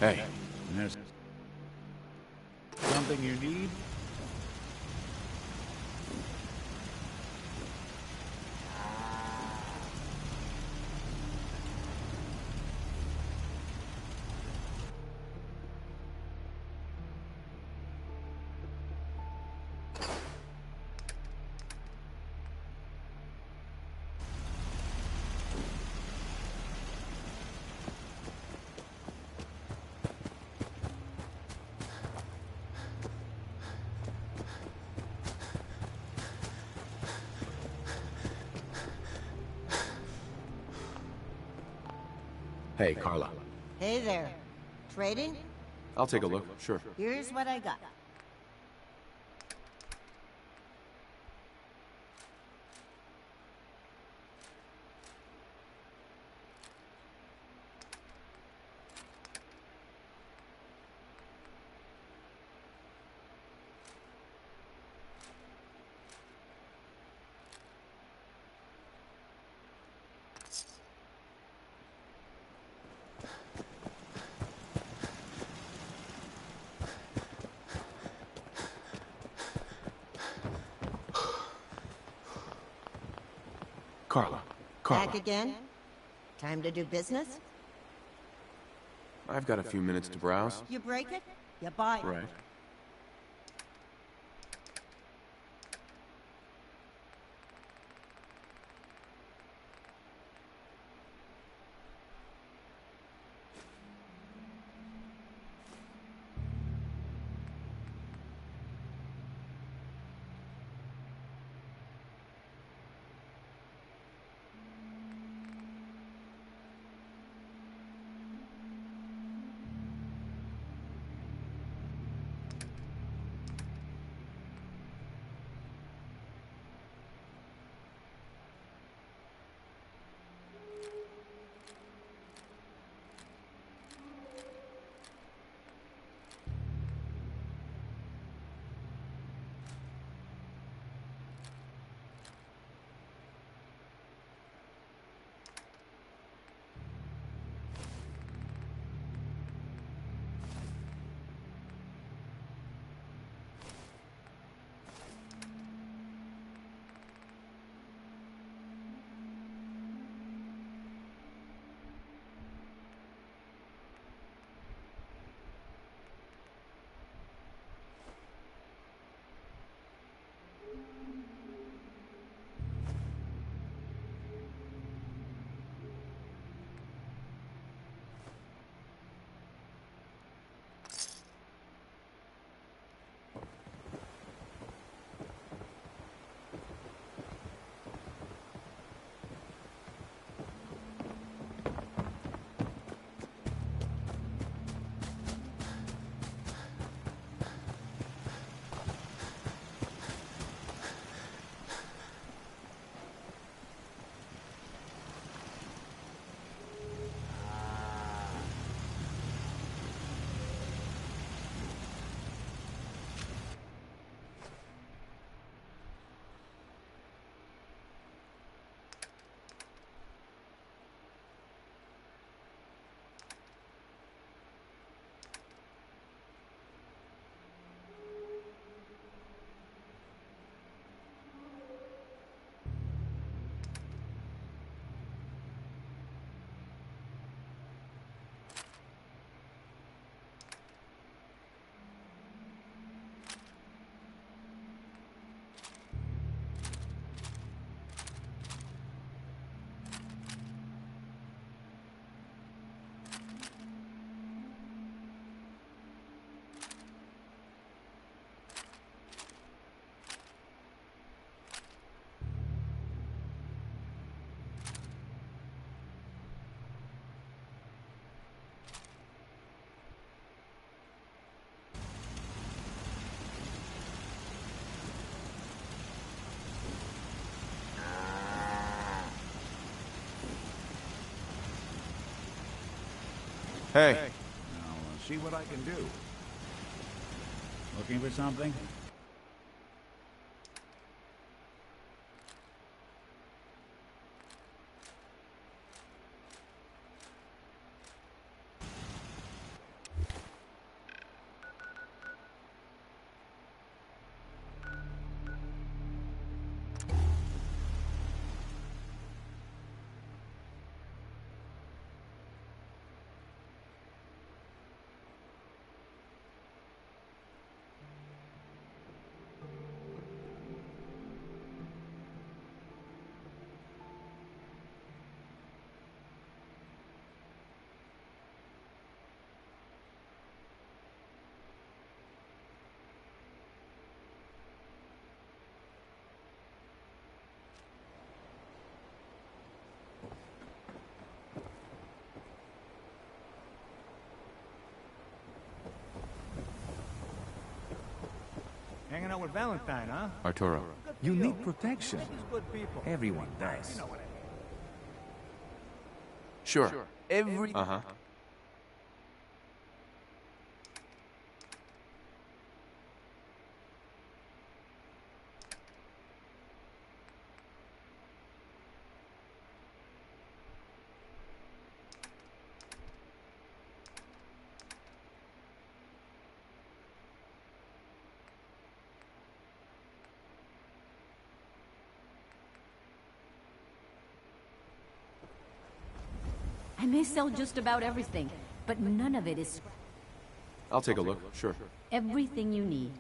A: Hey.
B: There's something you need?
A: Hey, Carla.
C: Hey there. Trading?
A: I'll take a look, sure.
C: Here's what I got.
A: Carla.
C: Back again? Time to do business?
A: I've got a few minutes to browse.
C: You break it, you buy it.
A: Right. Hey.
B: I'll see what I can do. Looking for something?
D: out with Valentine, huh?
A: Arturo.
Q: You need protection.
D: Good people.
Q: Everyone does.
D: You know what I mean.
A: Sure.
Q: Every...
A: Uh-huh.
E: I may sell just about everything, but none of it is
A: I'll take a look, sure.
E: everything you need.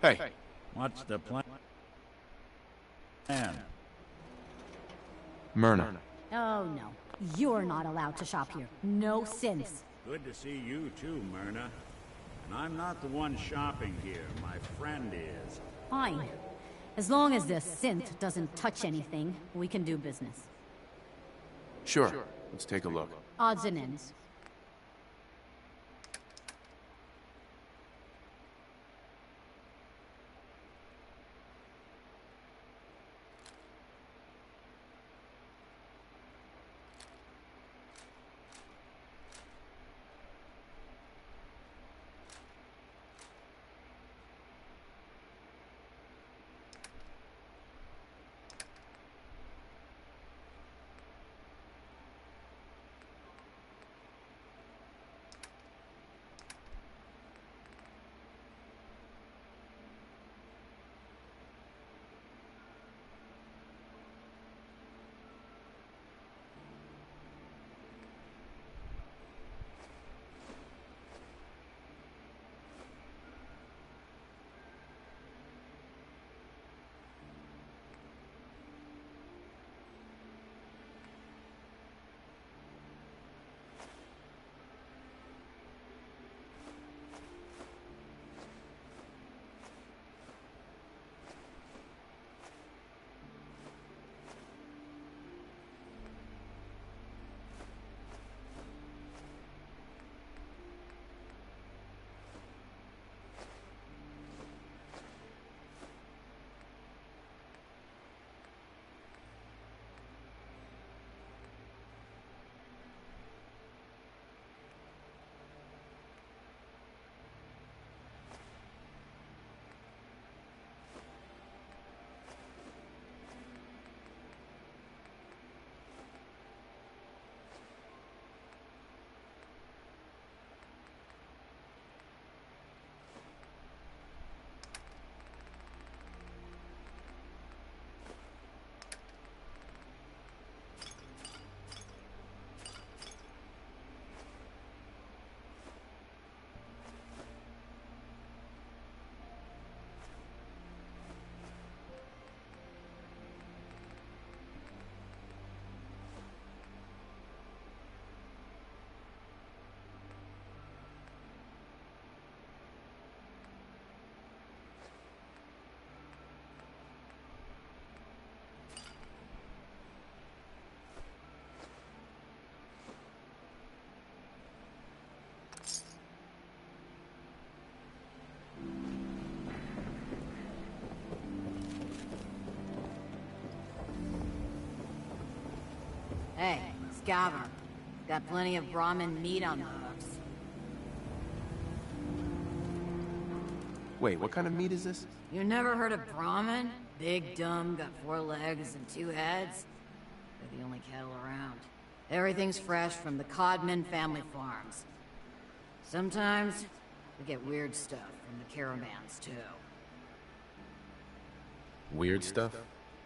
A: Hey.
B: What's the plan?
A: Myrna.
E: Oh no, you're not allowed to shop here. No sense.
B: Good to see you too, Myrna. And I'm not the one shopping here. My friend is.
E: Fine. As long as the synth doesn't touch anything, we can do business.
A: Sure. Let's take a look.
E: Odds and ends.
C: Hey, Scavenger. Got plenty of Brahmin meat on the hooks.
A: Wait, what kind of meat is this?
C: You never heard of Brahmin? Big, dumb, got 4 legs and 2 heads. They're the only cattle around. Everything's fresh from the Codman family farms. Sometimes, we get weird stuff from the caravans, too.
A: Weird stuff?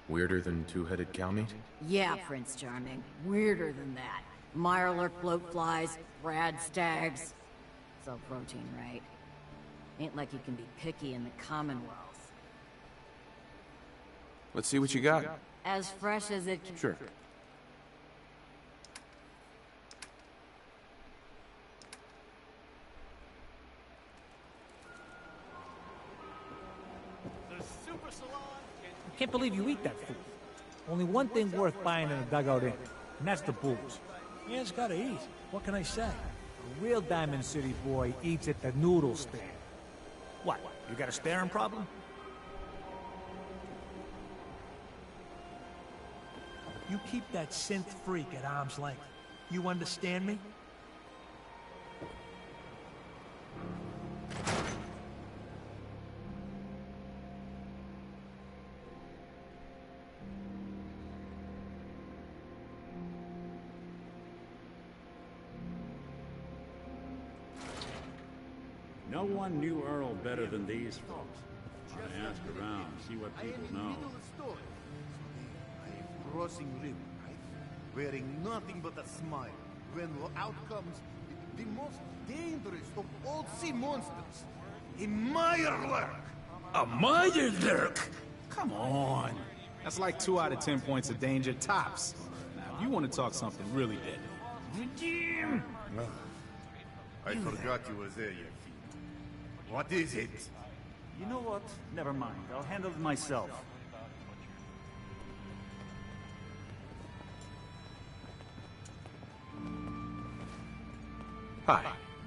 A: Weirder than 2-headed cow meat?
C: Yeah, Prince Charming. Weirder than that. Mirelurk bloatflies, rad stags. It's all protein, right? Ain't like you can be picky in the Commonwealth.
A: Let's see what you got.
C: As fresh as it can...
A: Sure.
R: I can't believe you eat that food. Only one thing worth buying in a dugout inn, and that's the booze. Man's gotta eat. What can I say? A real Diamond City boy eats at the noodle stand. What, you got a staring problem? You keep that synth freak at arm's length. You understand me?
B: No one knew Earl better than these folks. I ask around, see what people know.
S: Crossing river, right? Wearing nothing but a smile. When out comes the most dangerous of all sea monsters, a Mirelurk.
Q: A Mirelurk? Come on. That's like 2 out of 10 points of danger tops. Now, if you want to talk something really deadly.
S: I forgot you were there, you fiend. What is it?
T: You know what? Never mind. I'll handle it myself.
A: Hi.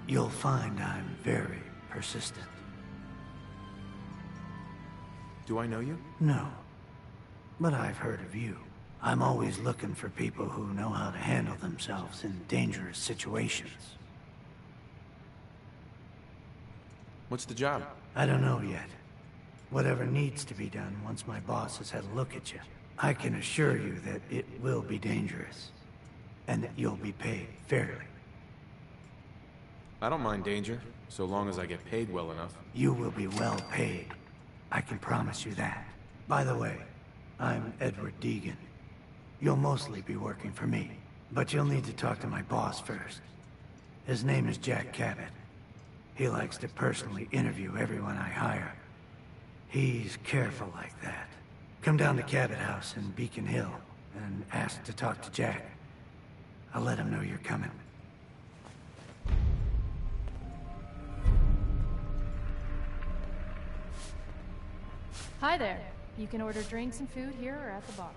U: You'll find I'm very persistent.
A: Do I know you?
U: No. But I've heard of you. I'm always looking for people who know how to handle themselves in dangerous situations.
A: What's the job?
U: I don't know yet. Whatever needs to be done once my boss has had a look at you. I can assure you that it will be dangerous. And that you'll be paid fairly.
A: I don't mind danger, so long as I get paid well enough.
U: You will be well paid. I can promise you that. By the way, I'm Edward Deegan. You'll mostly be working for me, but you'll need to talk to my boss first. His name is Jack Cabot. He likes to personally interview everyone I hire. He's careful like that. Come down to Cabot House in Beacon Hill and ask to talk to Jack. I'll let him know you're coming.
V: Hi there. You can order drinks and food here or at the bar.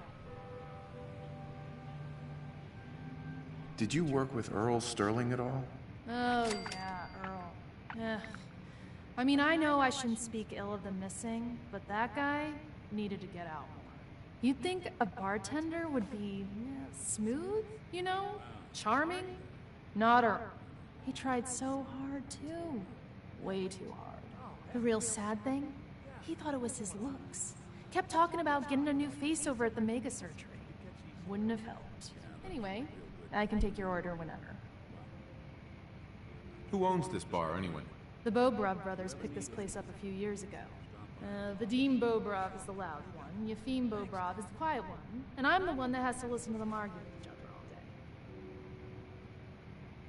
A: Did you work with Earl Sterling at all?
V: Oh, yeah, Earl. I mean, I know I shouldn't speak ill of the missing, but that guy needed to get out more. You'd think a bartender would be smooth, you know? Charming? Not Earl. He tried so hard, too. Way too hard. The real sad thing? He thought it was his looks. Kept talking about getting a new face over at the mega surgery. Wouldn't have helped. Anyway, I can take your order whenever.
A: Who owns this bar, anyway?
V: The Bobrov brothers picked this place up a few years ago. Vadim Bobrov is the loud one, Yefim Bobrov is the quiet one, and I'm the one that has to listen to them argue with each other all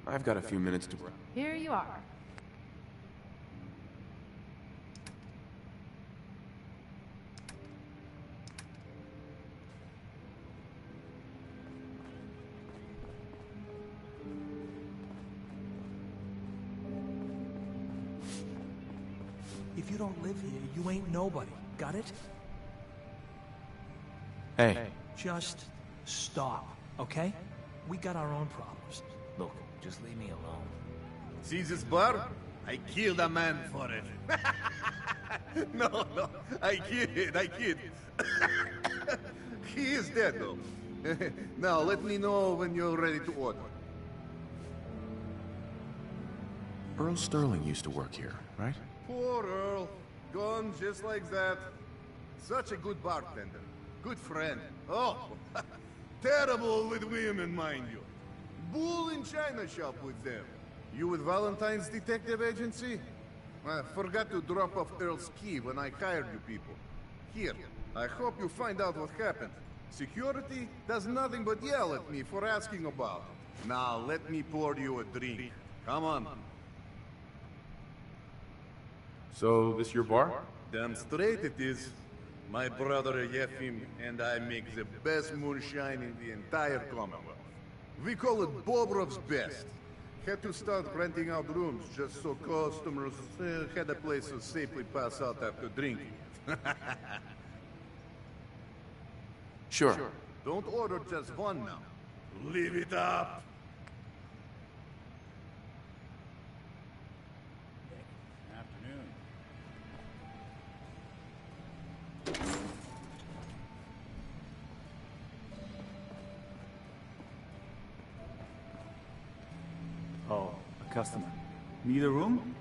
V: day.
A: I've got a few minutes to...
V: Here you are.
R: If you don't live here, you ain't nobody. Got it?
A: Hey.
R: Just stop, okay? We got our own problems. Look, just leave me alone.
S: See this bar? I killed a man for it. No, I kid. He is dead, though. Now, let me know when you're ready to order.
A: Earl Sterling used to work here, right?
S: Poor Earl. Gone just like that. Such a good bartender. Good friend. Oh, terrible with women, mind you. Bull in china shop with them. You with Valentine's Detective Agency? I forgot to drop off Earl's key when I hired you people. Here, I hope you find out what happened. Security does nothing but yell at me for asking about it. Now, let me pour you a drink. Come on.
A: So, this your bar?
S: Damn straight it is. My brother Yefim and I make the best moonshine in the entire Commonwealth. We call it Bobrov's Best. Had to start renting out rooms just so customers had a place to safely pass out after drinking.
A: Sure.
S: Don't order just one now. Leave it up.
T: Afternoon. Oh, a customer. Need a room?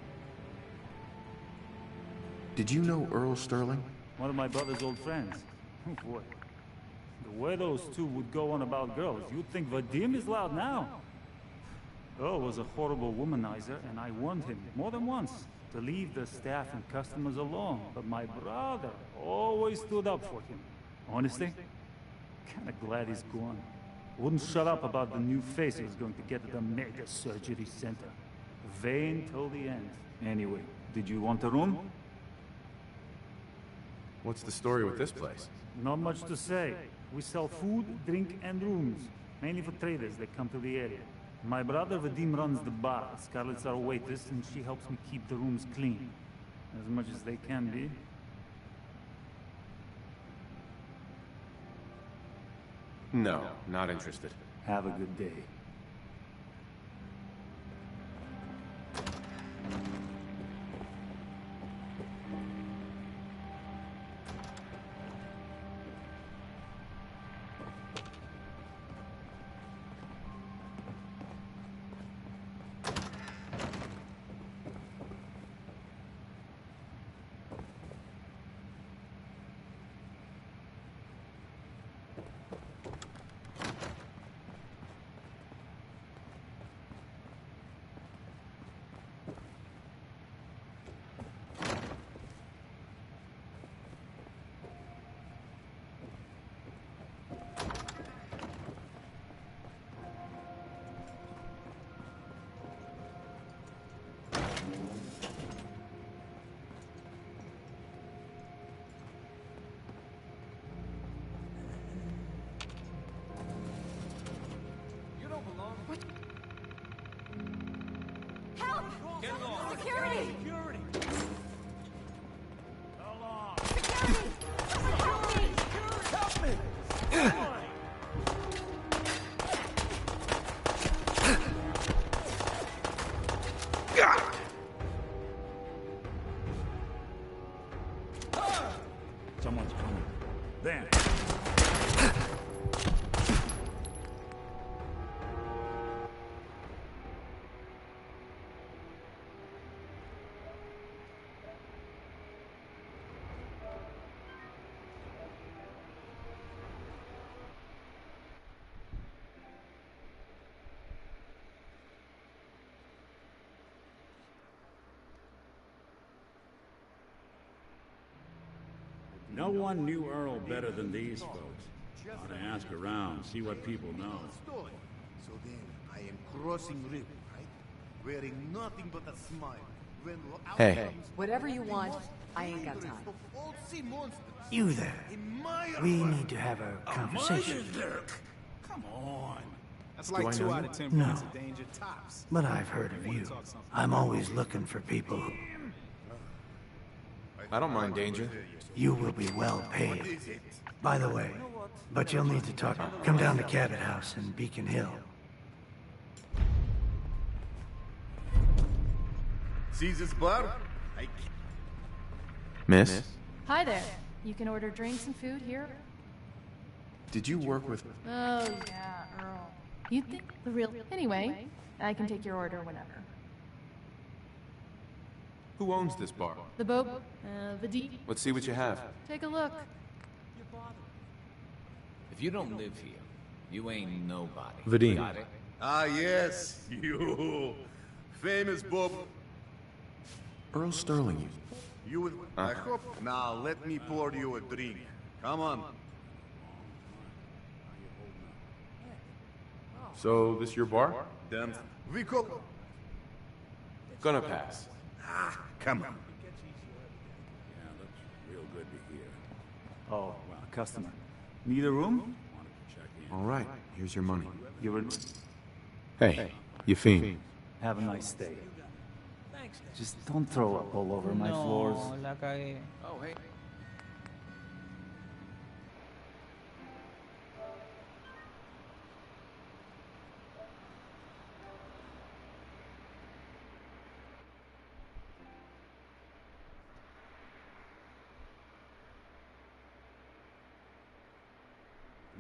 A: Did you know Earl Sterling?
T: One of my brother's old friends. Oh boy. The way those two would go on about girls, you'd think Vadim is loud now. Earl was a horrible womanizer, and I warned him more than once to leave the staff and customers alone. But my brother always stood up for him. Honestly, kinda glad he's gone. Wouldn't shut up about the new face he was going to get at the mega surgery center. Vain till the end. Anyway, did you want a room?
A: What's the story with this place?
T: Not much to say. We sell food, drink, and rooms. Mainly for traders that come to the area. My brother Vadim runs the bar. Scarlett's our waitress, and she helps me keep the rooms clean. As much as they can be.
A: No, not interested.
T: Have a good day.
C: Help!
P: Get along.
C: Security!
P: Security! Along.
C: Security! Someone help me!
P: Help me!
T: Someone's coming. There.
F: No one knew Earl better than these folks. Ought to ask around, see what people know.
S: So then, I am crossing river, right? Wearing nothing but a smile. When out
A: Hey.
S: comes
O: Whatever you want, I ain't got time.
S: of all sea monsters.
U: You there.
S: In my
U: We
S: apartment.
U: need to have a conversation.
Q: Come on. That's
A: Do
Q: like
A: I
Q: 2
A: know
Q: out
A: you?
Q: of 10
U: No.
Q: points of danger tops.
U: But I've heard of you. I'm always looking for people who...
A: I don't mind danger.
U: You will be well
S: What
U: paid.
S: is it?
U: By the way, but you'll need to talk. Come down to Cabot House in Beacon Hill.
S: See this bar?
A: Miss?
V: Hi there. You can order drinks and food here.
A: Did you work with...
V: Oh, yeah, Earl. You'd think the real... Anyway, I can take your order whenever.
A: Who owns this bar?
V: The boat, Vadim.
A: Let's see what you have.
V: Take a look.
H: If you don't live here, you ain't nobody.
A: Vadim.
H: Got it?
S: Ah, yes, you. Famous Bob.
A: Earl Sterling.
S: You would... I hope... Now, let me pour you a drink. Come on.
A: So, this your bar?
S: Damn. We call...
A: Gonna pass.
S: Ah, come on.
F: Yeah, that's real good to hear.
T: Oh, a customer. Need a room?
A: All right, here's your money.
T: You're in...
A: Hey, you fiend.
T: Have a nice day. Just don't throw up all over my floors.
I: No, la cagué.
M: Oh, hey.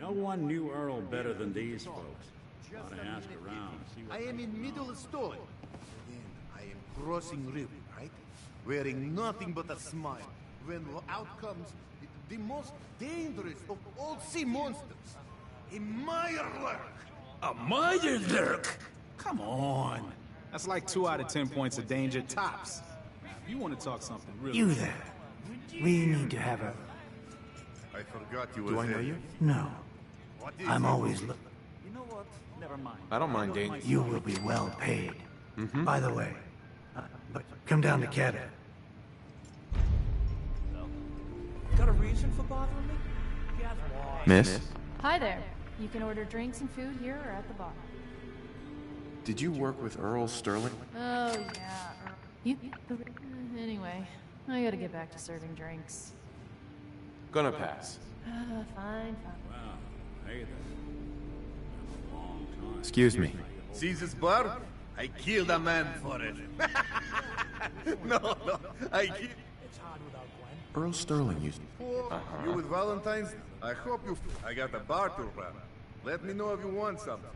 F: No one knew Earl better than these folks. Ought to ask around. See what
J: I am in middle of story. Then I am crossing river, right? Wearing nothing but a smile. When out comes the most dangerous of all sea monsters. A Mirelurk.
Q: A Mirelurk? Come on. That's like 2 out of 10 points of danger tops. Now, if you want to talk something really...
U: You there. We need to have a...
S: I forgot you
A: Do I know you?
U: No.
S: What is
U: I'm
S: it?
U: always look.
T: You know what? Never mind.
A: I don't mind danger.
U: You will be well paid. By the way, but come down to Canada.
R: Got a reason for bothering me?
A: Miss,
V: Hi there. You can order drinks and food here or at the bar.
A: did you work with Earl Sterling?
V: Oh, yeah. You... Anyway, I gotta get back to serving drinks.
A: Gonna pass.
V: Fine, fine.
F: Wow, hey there. Been a long time.
A: Excuse me.
S: See this bar? I killed a man for it. No, I killed...
R: It's hard without Gwen.
A: Earl Sterling used...
S: You with Valentine's? I hope you... I got a bar to run. Let me know if you want something.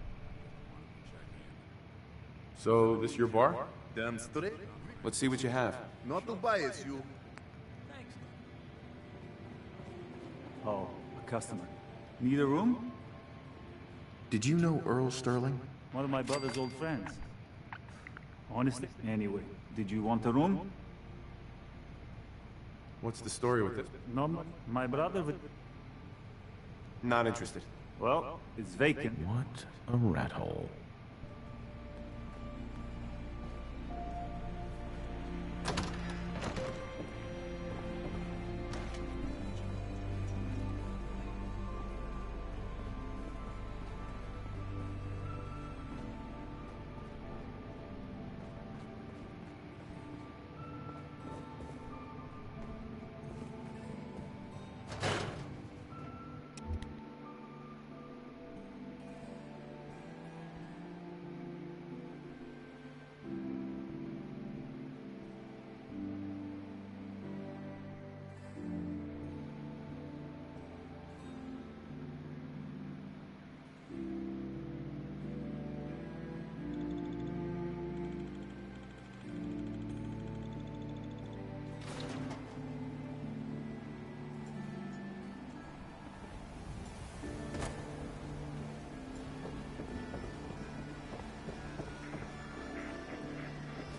A: So, this your bar?
S: Damn straight.
A: Let's see what you have.
S: Not to bias you.
T: Oh, a customer. Need a room?
A: Did you know Earl Sterling?
T: One of my brother's old friends. Honestly? Anyway, did you want a room?
A: What's the story with it?
T: No, my brother would...
A: Not interested.
T: Well, it's vacant.
A: What a rat hole.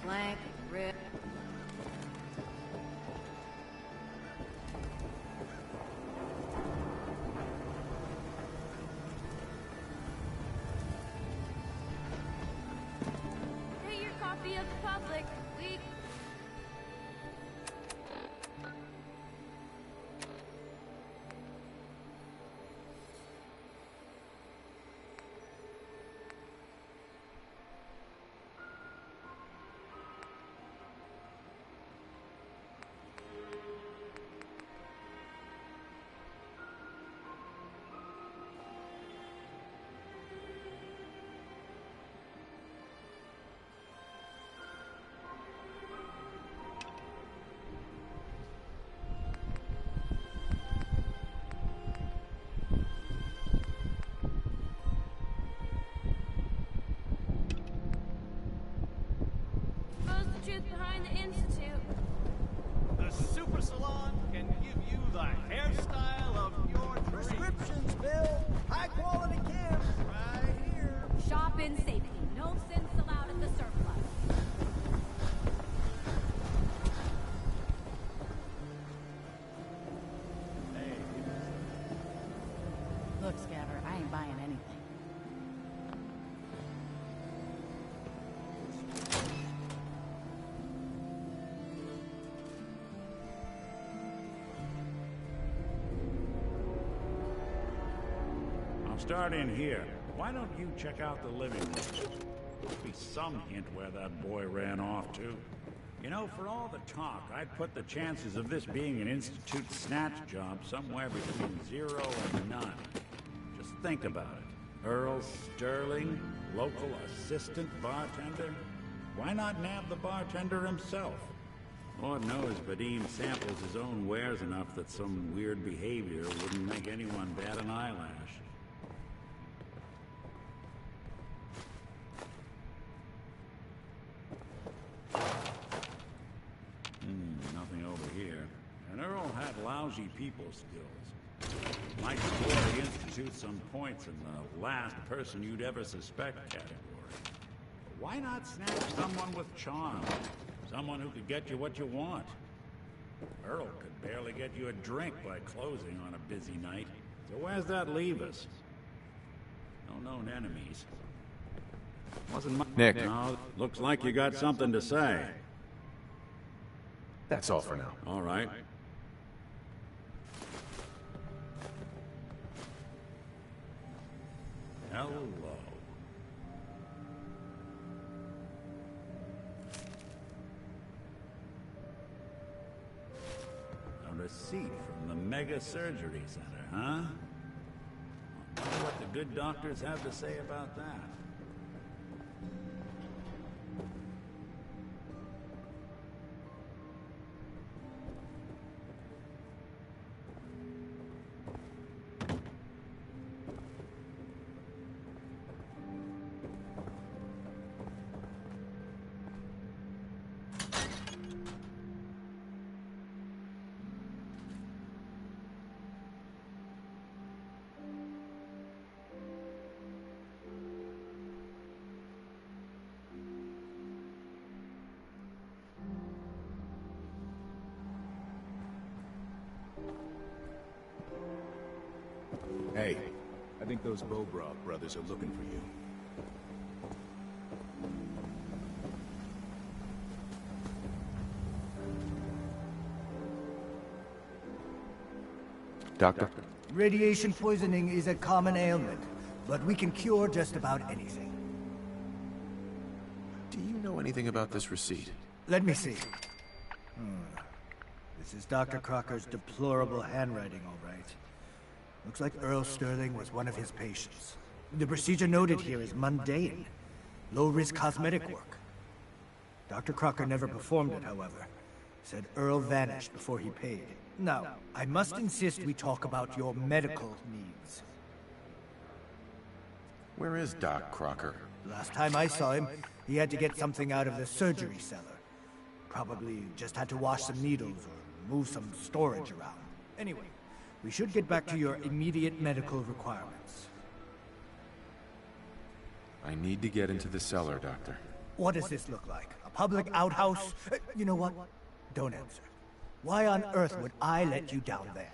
C: Flank, rip.
W: Pay your copy of the public. We... truth behind the Institute.
D: The Super Salon can give you the hairstyle of your prescriptions, Bill. High quality cams right here.
E: Shop in safety. No sins allowed at the surplus.
C: Look, Scatter, I ain't buying anything.
F: I'll start in here. Why don't you check out the living room? There'll be some hint where that boy ran off to. You know, for all the talk, I'd put the chances of this being an Institute snatch job somewhere between 0 and none. Just think about it. Earl Sterling, local assistant bartender? Why not nab the bartender himself? Lord knows Vadim samples his own wares enough that some weird behavior wouldn't make anyone bat an eyelash. Nothing over here. And Earl had lousy people skills. Might score the Institute some points in the last person you'd ever suspect category. But why not snatch someone with charm? Someone who could get you what you want. Earl could barely get you a drink by closing on a busy night. So where's that leave us? No known enemies. Wasn't my...
A: Nick.
F: No, looks like you got something to say.
A: That's all for now.
F: All right. Hello. A receipt from the Mega Surgery Center, huh? I wonder what the good doctors have to say about that.
Q: Hey, I think those Bobrock brothers are looking for you.
A: Doctor?
U: Radiation poisoning is a common ailment, but we can cure just about anything.
A: Do you know anything about this receipt?
U: Let me see. This is Dr. Crocker's deplorable handwriting, all right. Looks like Earl Sterling was one of his patients. The procedure noted here is mundane. Low-risk cosmetic work. Dr. Crocker never performed it, however. Said Earl vanished before he paid. Now, I must insist we talk about your medical needs.
A: Where is Doc Crocker?
U: Last time I saw him, he had to get something out of the surgery cellar. Probably just had to wash some needles or move some storage around. Anyway, we should get back to your immediate medical requirements.
A: I need to get into the cellar, Doctor.
U: What does this look like? A public outhouse? You know what? Don't answer. Why on earth would I let you down there?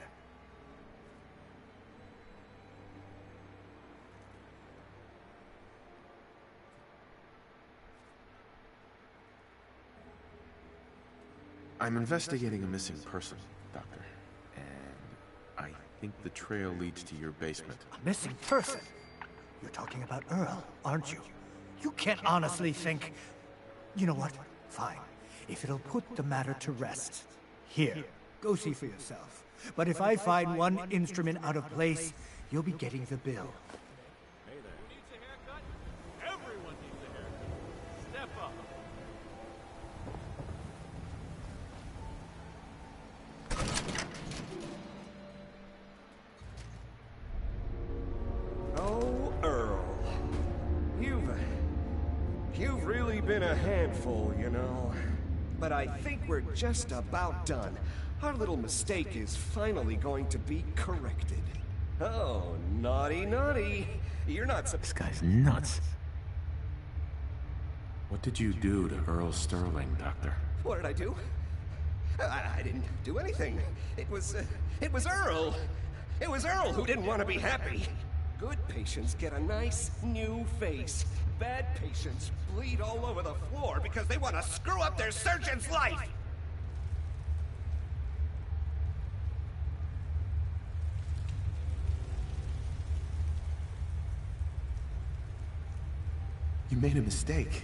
A: I'm investigating a missing person, Doctor. And I think the trail leads to your basement.
U: A missing person? You're talking about Earl, aren't you? You can't honestly think... You know what? Fine. If it'll put the matter to rest. Here, go see for yourself. But if I find one instrument out of place, you'll be getting the bill.
D: Hey there. Needs a haircut? Everyone needs a haircut. Step up.
G: Oh, Earl. You've really been a handful, you know. But I think we're just about done. Our little mistake is finally going to be corrected. Oh, naughty, naughty. You're not
A: This guy's nuts. What did you do to Earl Sterling, Doctor?
G: What did I do? I didn't do anything. It was Earl. It was Earl who didn't want to be happy. Good patients get a nice new face. Bad patients bleed all over the floor because they want to screw up their surgeon's life.
A: You made a mistake,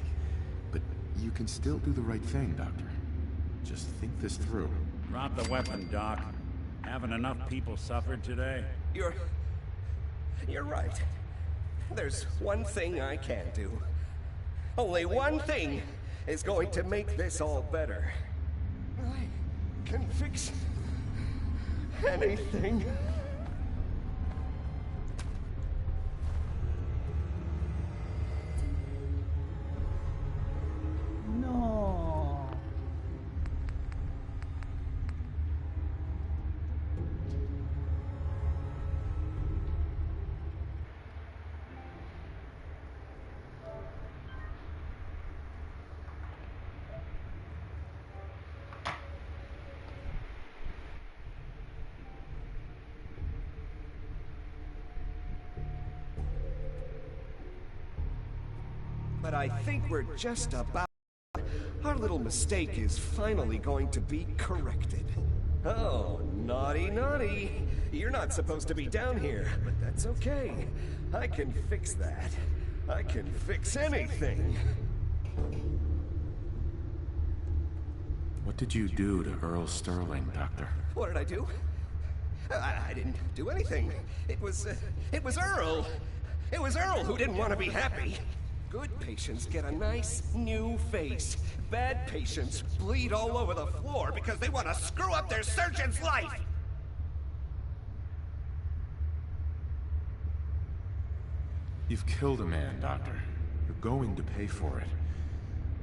A: but you can still do the right thing, Doctor. Just think this through.
F: Drop the weapon, Doc. Haven't enough people suffered today?
G: You're right. There's one thing I can do. Only one thing is going to make this all better. I can fix anything.
I: No.
G: But I think we're just about... Our little mistake is finally going to be corrected. Oh, naughty, naughty. You're not supposed to be down here, but that's okay. I can fix that. I can fix anything.
A: What did you do to Earl Sterling, Doctor?
G: What did I do? I didn't do anything. It was Earl. It was Earl who didn't want to be happy. Good patients get a nice new face. Bad patients bleed all over the floor because they want to screw up their surgeon's life.
A: You've killed a man, Doctor. You're going to pay for it.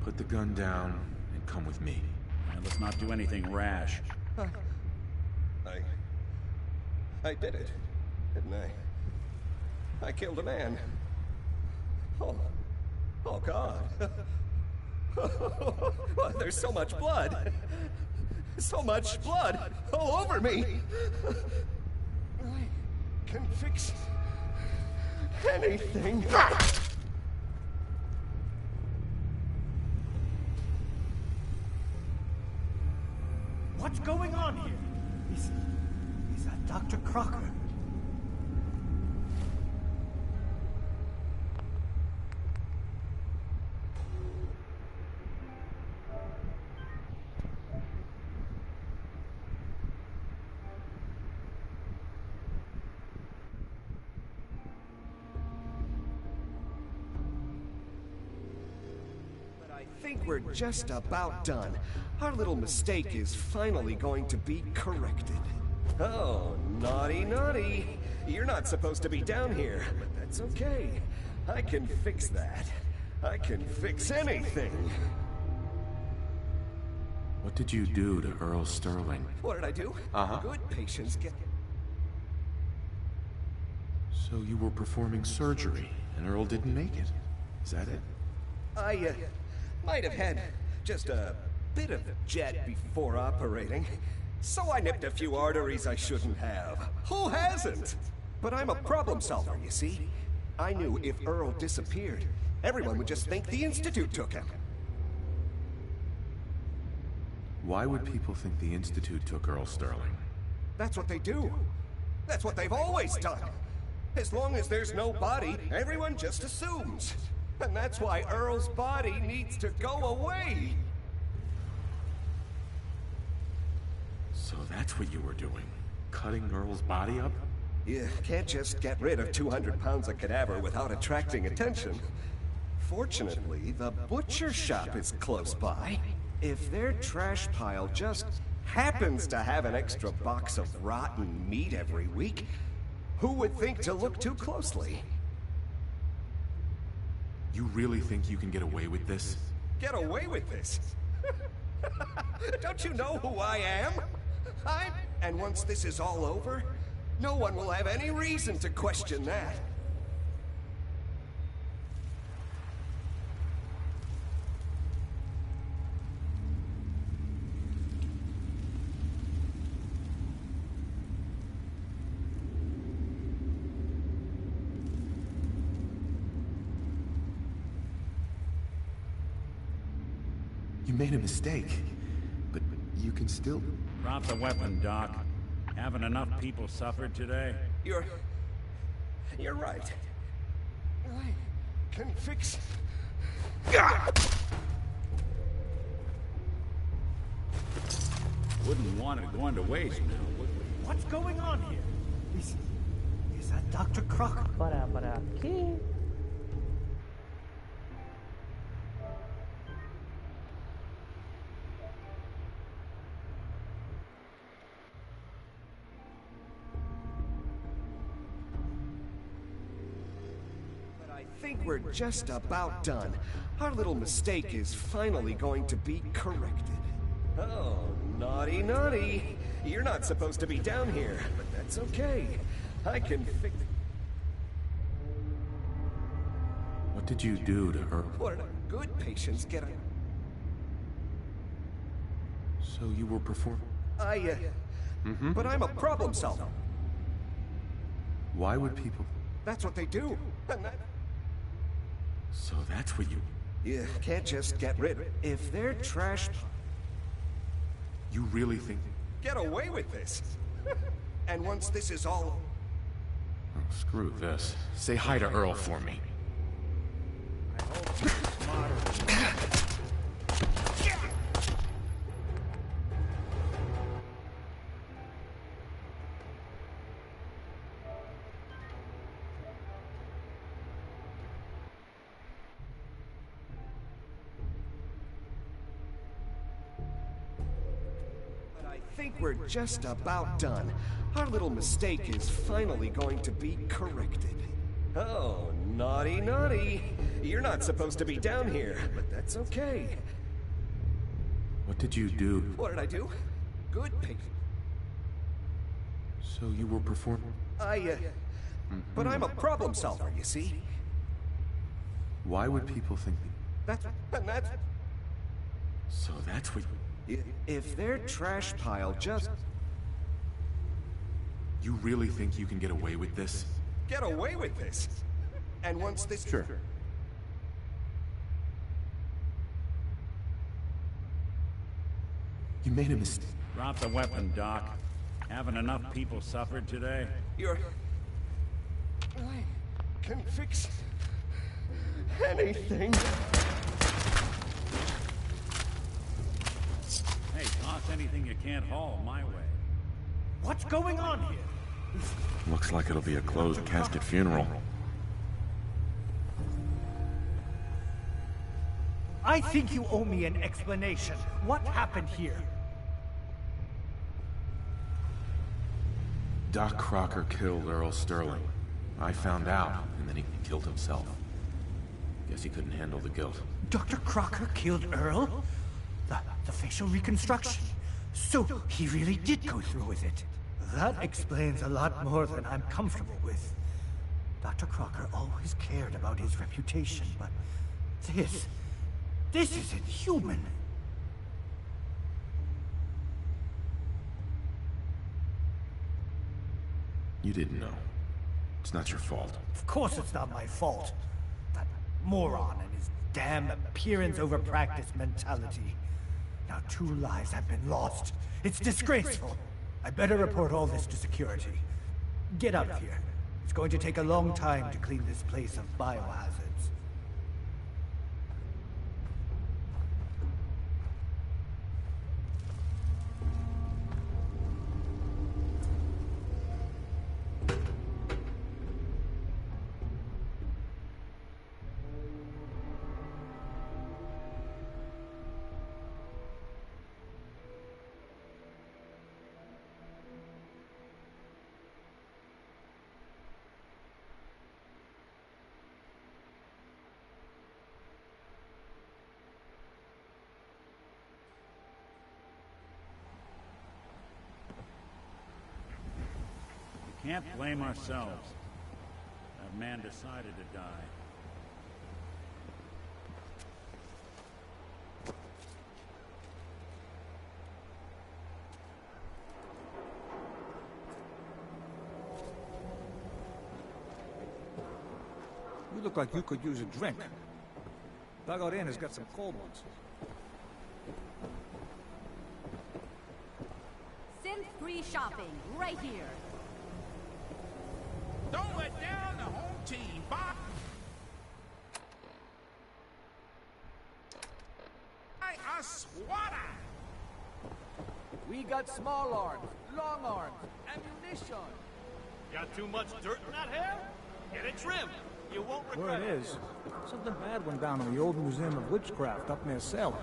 A: Put the gun down and come with me.
F: And let's not do anything rash.
G: I did it, didn't I? I killed a man. Oh, God. There's so much blood. So much blood all over me. I can fix anything.
U: What's going on here? Is that Dr. Crocker?
G: I think we're just about done. Our little mistake is finally going to be corrected. Oh, naughty, naughty. You're not supposed to be down here, but that's okay. I can fix that. I can fix anything.
A: What did you do to Earl Sterling?
G: What did I do? Good patients get...
A: So you were performing surgery, and Earl didn't make it. Is that it?
G: I, might have had just a bit of jet before operating. So I nipped a few arteries I shouldn't have. Who hasn't? But I'm a problem solver, you see. I knew if Earl disappeared, everyone would just think the Institute took him.
A: Why would people think the Institute took Earl Sterling?
G: That's what they do. That's what they've always done. As long as there's no body, everyone just assumes. And that's why Earl's body needs to go away.
A: So that's what you were doing? Cutting Earl's body up?
G: You can't just get rid of 200 pounds of cadaver without attracting attention. Fortunately, the butcher shop is close by. If their trash pile just happens to have an extra box of rotten meat every week, who would think to look too closely?
A: You really think you can get away with this?
G: Get away with this? Don't you know who I am? And once this is all over, no one will have any reason to question that.
A: You made a mistake, but you can still...
F: Drop the weapon, Doc. Haven't enough people suffered today?
G: You're right. I can fix...
F: Wouldn't want it going to waste now, would we?
D: What's going on here? Is that Dr. Crocker?
I: Para qué?
G: I think we're just about done. Our little mistake is finally going to be corrected. Oh, naughty, naughty. You're not supposed to be down here, but that's okay. I can fix...
A: What did you do to her?
G: What did good patients get a...
A: So you were performing?
G: But I'm a problem solver.
A: Why would people...
G: That's what they do. And that...
A: So that's what you...
G: You can't just get rid of it. If they're trash...
A: You really think...
G: Get away with this. And once this is all...
A: Oh, screw this. Say hi to Earl for me.
F: I hope you're smarter than that.
G: I think we're just about done. Our little mistake is finally going to be corrected. Oh, naughty, naughty. You're not supposed to be down here, but that's okay.
A: What did you do?
G: What did I do? Good pig.
A: So you were performing?
G: But I'm a problem solver, you see?
A: Why would people think...
G: That's...
A: So that's what...
G: If their trash pile just...
A: You really think you can get away with this?
G: Get away with this? And once this...
A: Sure. You made a mistake.
F: Drop the weapon, Doc. Haven't enough people suffered today?
G: I can fix... anything.
F: Hey, toss anything you can't haul my way.
D: What's going on here?
A: Looks like it'll be a closed casket funeral.
D: I think you owe me an explanation. What happened here?
A: Doc Crocker killed Earl Sterling. I found out, and then he killed himself. Guess he couldn't handle the guilt.
D: Dr. Crocker killed Earl? The facial reconstruction. So he really did go through with it. That explains a lot more than I'm comfortable with. Dr. Crocker always cared about his reputation, but this isn't human.
A: You didn't know. It's not your fault.
D: Of course it's not my fault. That moron and his damn appearance over practice mentality. Now 2 lives have been lost. It's disgraceful. I better report all this to security. Get out of here. It's going to take a long time to clean this place of biohazards.
B: Can't blame ourselves. That man decided to die.
R: You look like you could use a drink. Dugout Inn has got some cold ones.
K: Synth-free shopping, right here.
L: Don't let down the home team, Bob. A swatter.
N: We got small arms, long arms, ammunition.
X: Got too much dirt in that hair? Get it trimmed. You won't regret
R: Word is, something bad went down in the old Museum of Witchcraft up near Salem.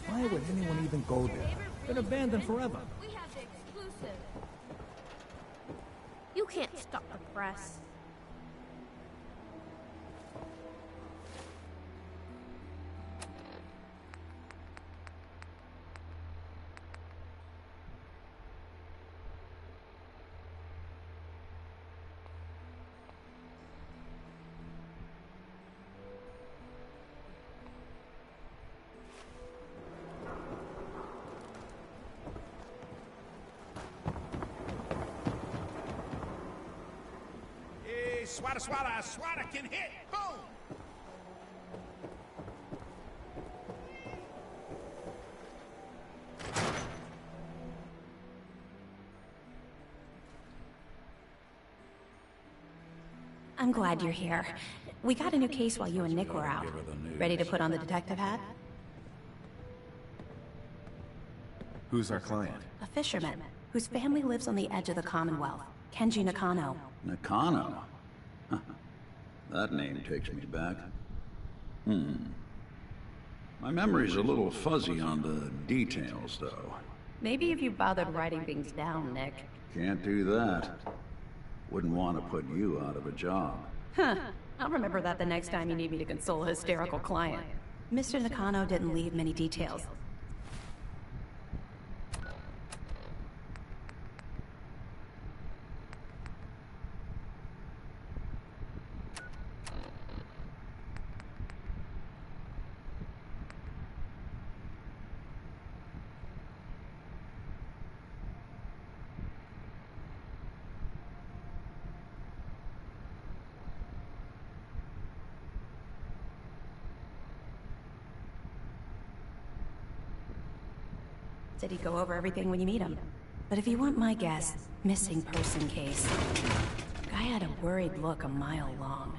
R: Why would anyone even go there? Been abandoned forever.
W: We have the exclusive. You can't stop the press.
L: Swatter, swatter, swatter can hit. Boom!
Y: I'm glad you're here. We got a new case while you and Nick were out. Ready to put on the detective hat?
A: Who's our client?
Y: A fisherman, whose family lives on the edge of the Commonwealth. Kenji Nakano.
Z: Nakano? That name takes me back. My memory's a little fuzzy on the details, though.
Y: Maybe if you bothered writing things down, Nick.
Z: Can't do that. Wouldn't want to put you out of a job.
Y: Huh. I'll remember that the next time you need me to console a hysterical client. Mr. Nakano didn't leave many details. Said he'd go over everything when you meet him. But if you want my guess, missing person case. Guy had a worried look a mile long.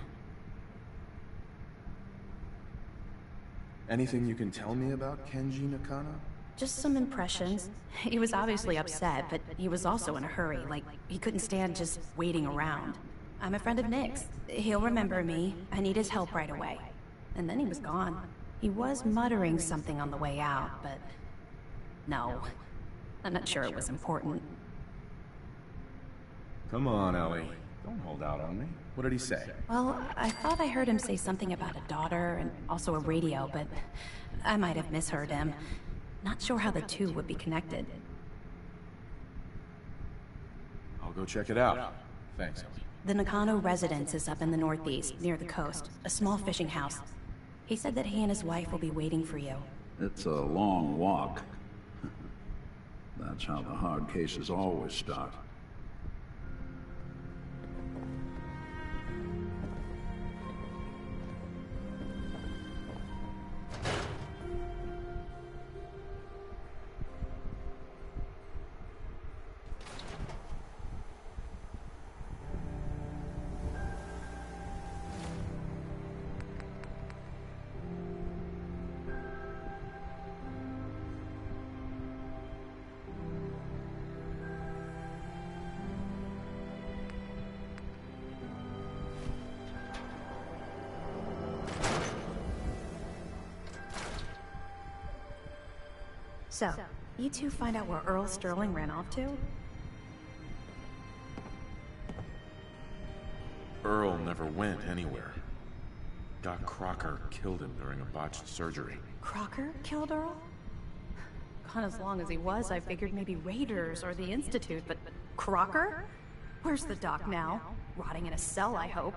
A: Anything you can tell me about Kenji Nakano?
Y: Just some impressions. He was obviously upset, but he was also in a hurry, like he couldn't stand just waiting around. I'm a friend of Nick's. He'll remember me. I need his help right away. And then he was gone. He was muttering something on the way out, but... no. I'm not sure it was important.
A: Come on, Ellie. Don't hold out on me. What did he say?
Y: Well, I thought I heard him say something about a daughter and also a radio, but I might have misheard him. Not sure how the two would be connected.
A: I'll go check it out. Thanks, Ellie.
Y: The Nakano residence is up in the northeast, near the coast. A small fishing house. He said that he and his wife will be waiting for you.
Z: It's a long walk. That's how the hard cases always start.
Y: So, you two find out where Earl Sterling ran off to?
A: Earl never went anywhere. Doc Crocker killed him during a botched surgery.
Y: Crocker killed Earl? Gone as long as he was, I figured maybe Raiders or the Institute, but Crocker? Where's the doc now? Rotting in a cell, I hope.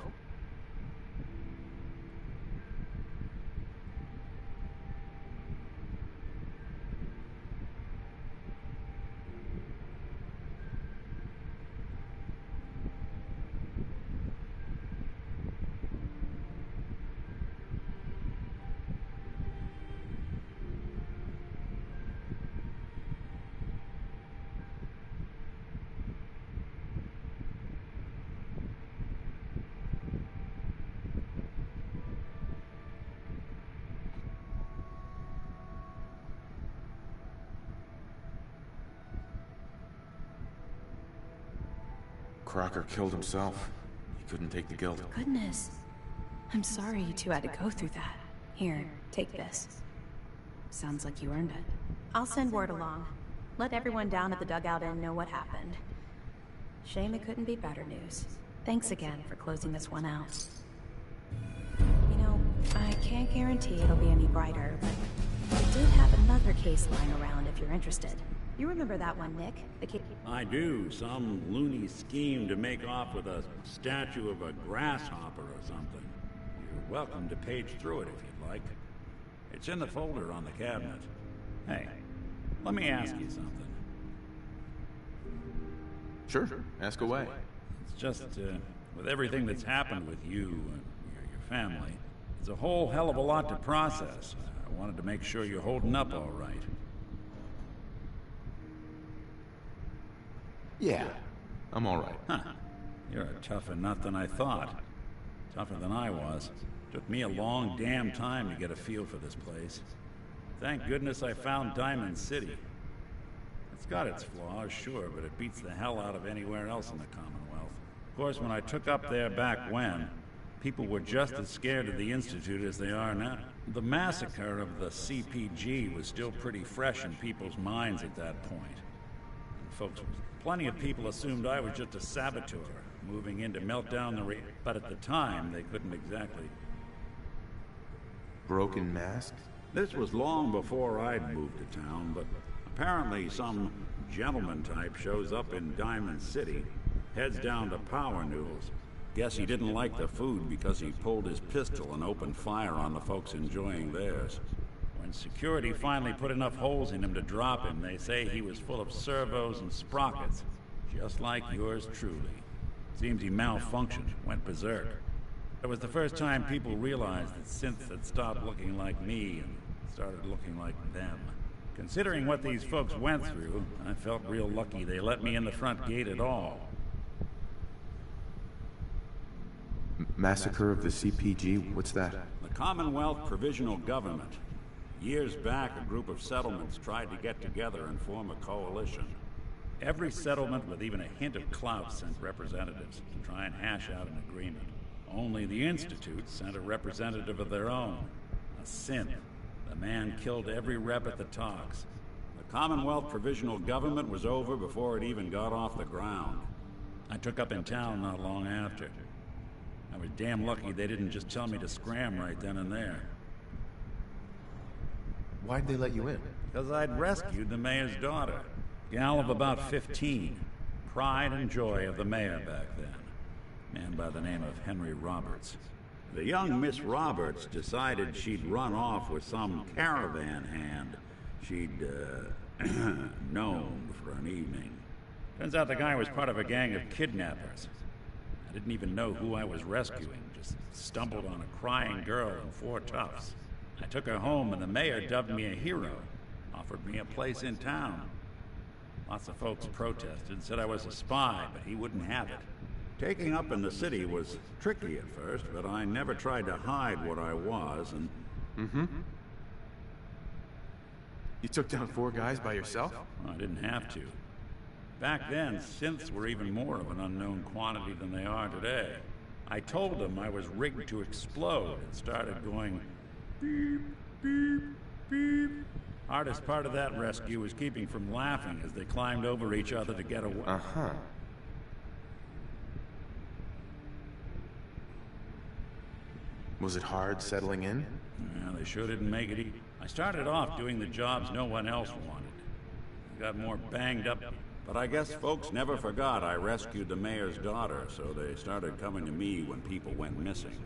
A: Crocker killed himself. He couldn't take the guilt.
Y: Goodness. I'm sorry you two had to go through that. Here, take this. Sounds like you earned it. I'll send word along. Let everyone down at the dugout inn know what happened. Shame it couldn't be better news. Thanks again for closing this one out. You know, I can't guarantee it'll be any brighter, but I did have another case lying around if you're interested. You remember that one, Nick? The kid...
F: I do. Some loony scheme to make off with a statue of a grasshopper or something. You're welcome to page through it if you'd like. It's in the folder on the cabinet. Hey, let me ask you something.
A: Sure, ask away.
F: It's just, with everything that's happened with you and your family, it's a whole hell of a lot to process. I wanted to make sure you're holding up all right.
A: Yeah, I'm all right.
F: Huh. You're a tougher nut than I thought. Tougher than I was. Took me a long damn time to get a feel for this place. Thank goodness I found Diamond City. It's got its flaws, sure, but it beats the hell out of anywhere else in the Commonwealth. Of course, when I took up there back when, people were just as scared of the Institute as they are now. The massacre of the CPG was still pretty fresh in people's minds at that point. And folks, plenty of people assumed I was just a saboteur, moving in to melt down the but at the time, they couldn't exactly...
A: Broken mask?
F: This was long before I'd moved to town, but apparently some gentleman type shows up in Diamond City, heads down to Power Noodles. Guess he didn't like the food because he pulled his pistol and opened fire on the folks enjoying theirs. When security finally put enough holes in him to drop him, they say he was full of servos and sprockets, just like yours truly. Seems he malfunctioned, went berserk. It was the first time people realized that synths had stopped looking like me and started looking like them. Considering what these folks went through, I felt real lucky they let me in the front gate at all.
A: Massacre of the CPG? What's that?
F: The Commonwealth Provisional Government. Years back, a group of settlements tried to get together and form a coalition. Every settlement with even a hint of clout sent representatives to try and hash out an agreement. Only the Institute sent a representative of their own, a synth. The man killed every rep at the talks. The Commonwealth Provisional Government was over before it even got off the ground. I took up in town not long after. I was damn lucky they didn't just tell me to scram right then and there.
A: Why'd they let you in?
F: Because I'd rescued the mayor's daughter. Gal of about 15. Pride and joy of the mayor back then. Man by the name of Henry Roberts. The young Miss Roberts decided she'd run off with some caravan hand she'd, known for an evening. Turns out the guy was part of a gang of kidnappers. I didn't even know who I was rescuing, just stumbled on a crying girl and 4 toughs. I took her home and the mayor dubbed me a hero, offered me a place in town. Lots of folks protested, said I was a spy, but he wouldn't have it. Taking up in the city was tricky at first, but I never tried to hide what I was, and...
A: Mm-hmm. You took down 4 guys by yourself?
F: Well, I didn't have to. Back then, synths were even more of an unknown quantity than they are today. I told them I was rigged to explode and started going beep, beep, beep. Hardest part of that rescue was keeping from laughing as they climbed over each other to get away.
A: Uh-huh. Was it hard settling in?
F: Yeah, they sure didn't make it easy. I started off doing the jobs no one else wanted. I got more banged up But I guess folks never forgot I rescued the mayor's daughter, so they started coming to me when people went missing.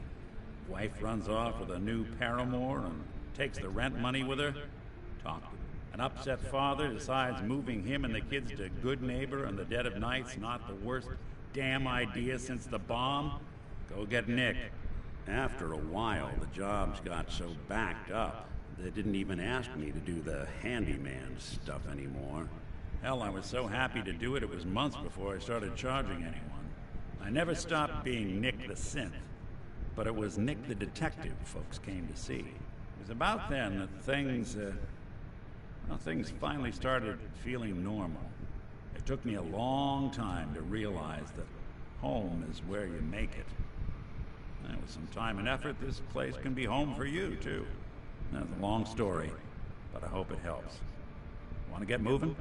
F: Wife runs off with a new paramour and takes the rent money with her. Talk to them. An upset father decides moving him and the kids to Good Neighbor in the dead of night's not the worst damn idea since the bomb. Go get Nick. After a while, the jobs got so backed up, they didn't even ask me to do the handyman stuff anymore. Hell, I was so happy to do it, it was months before I started charging anyone. I never stopped being Nick the Synth, but it was Nick the Detective folks came to see. It was about then that things finally started feeling normal. It took me a long time to realize that home is where you make it. And with some time and effort, this place can be home for you, too. That's a long story, but I hope it helps. Want to get moving?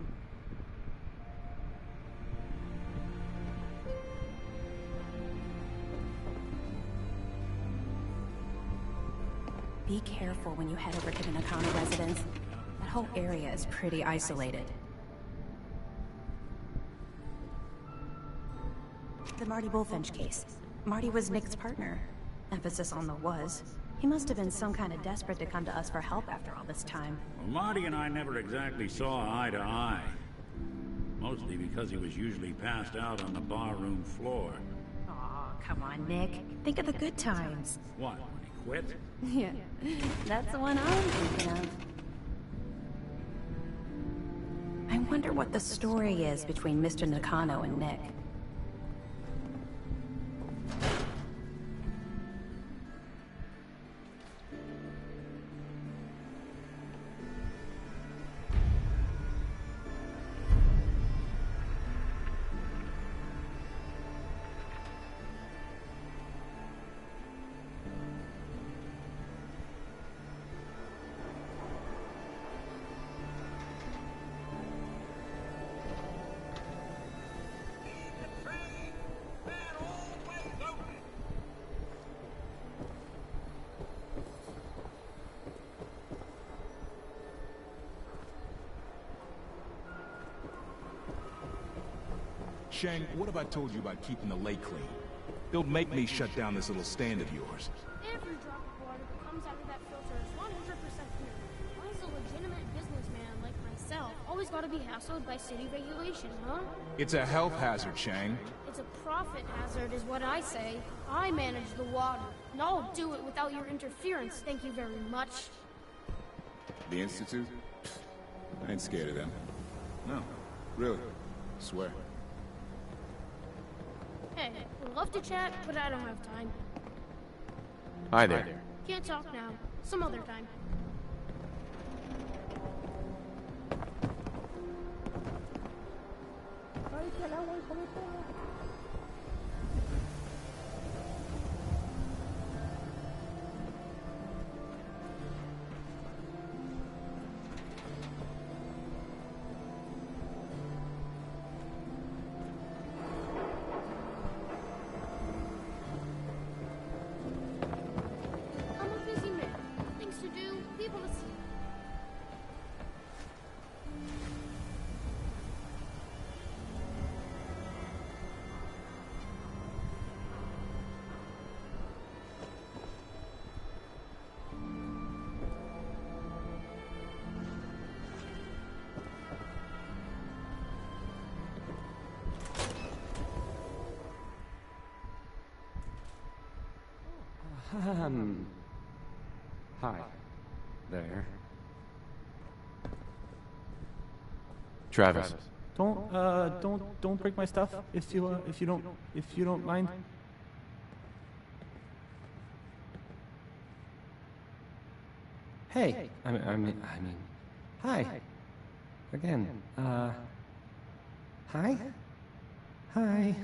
Y: Be careful when you head over to the Nakano residence. That whole area is pretty isolated. The Marty Bullfinch case. Marty was Nick's partner. Emphasis on the was. He must have been some kind of desperate to come to us for help after all this time.
F: Well, Marty and I never exactly saw eye to eye. Mostly because he was usually passed out on the barroom floor.
Y: Aw, come on, Nick. Think of the good times.
F: What, when he quit?
Y: Yeah, that's the one I'm thinking of. I wonder what the story is between Mr. Nakano and Nick.
H: Shang, what have I told you about keeping the lake clean? Don't make me shut down this little stand of yours.
J: Every drop of water that comes out of that filter is 100% pure. Why is a legitimate businessman like myself always gotta be hassled by city regulation, huh?
H: It's a health hazard, Shang.
J: It's a profit hazard is what I say. I manage the water, and I'll do it without your interference, thank you very much.
H: The Institute? I ain't scared of them. No, really. Swear.
J: Hey, would love to chat, but I don't have time.
A: Hi there.
J: Can't talk now. Some other time. I'm a busy man. Things to do, people to see.
A: Hi. There. Travis.
T: Don't break my stuff if you don't mind. Hey, I mean, hi. Again, hi? Hi.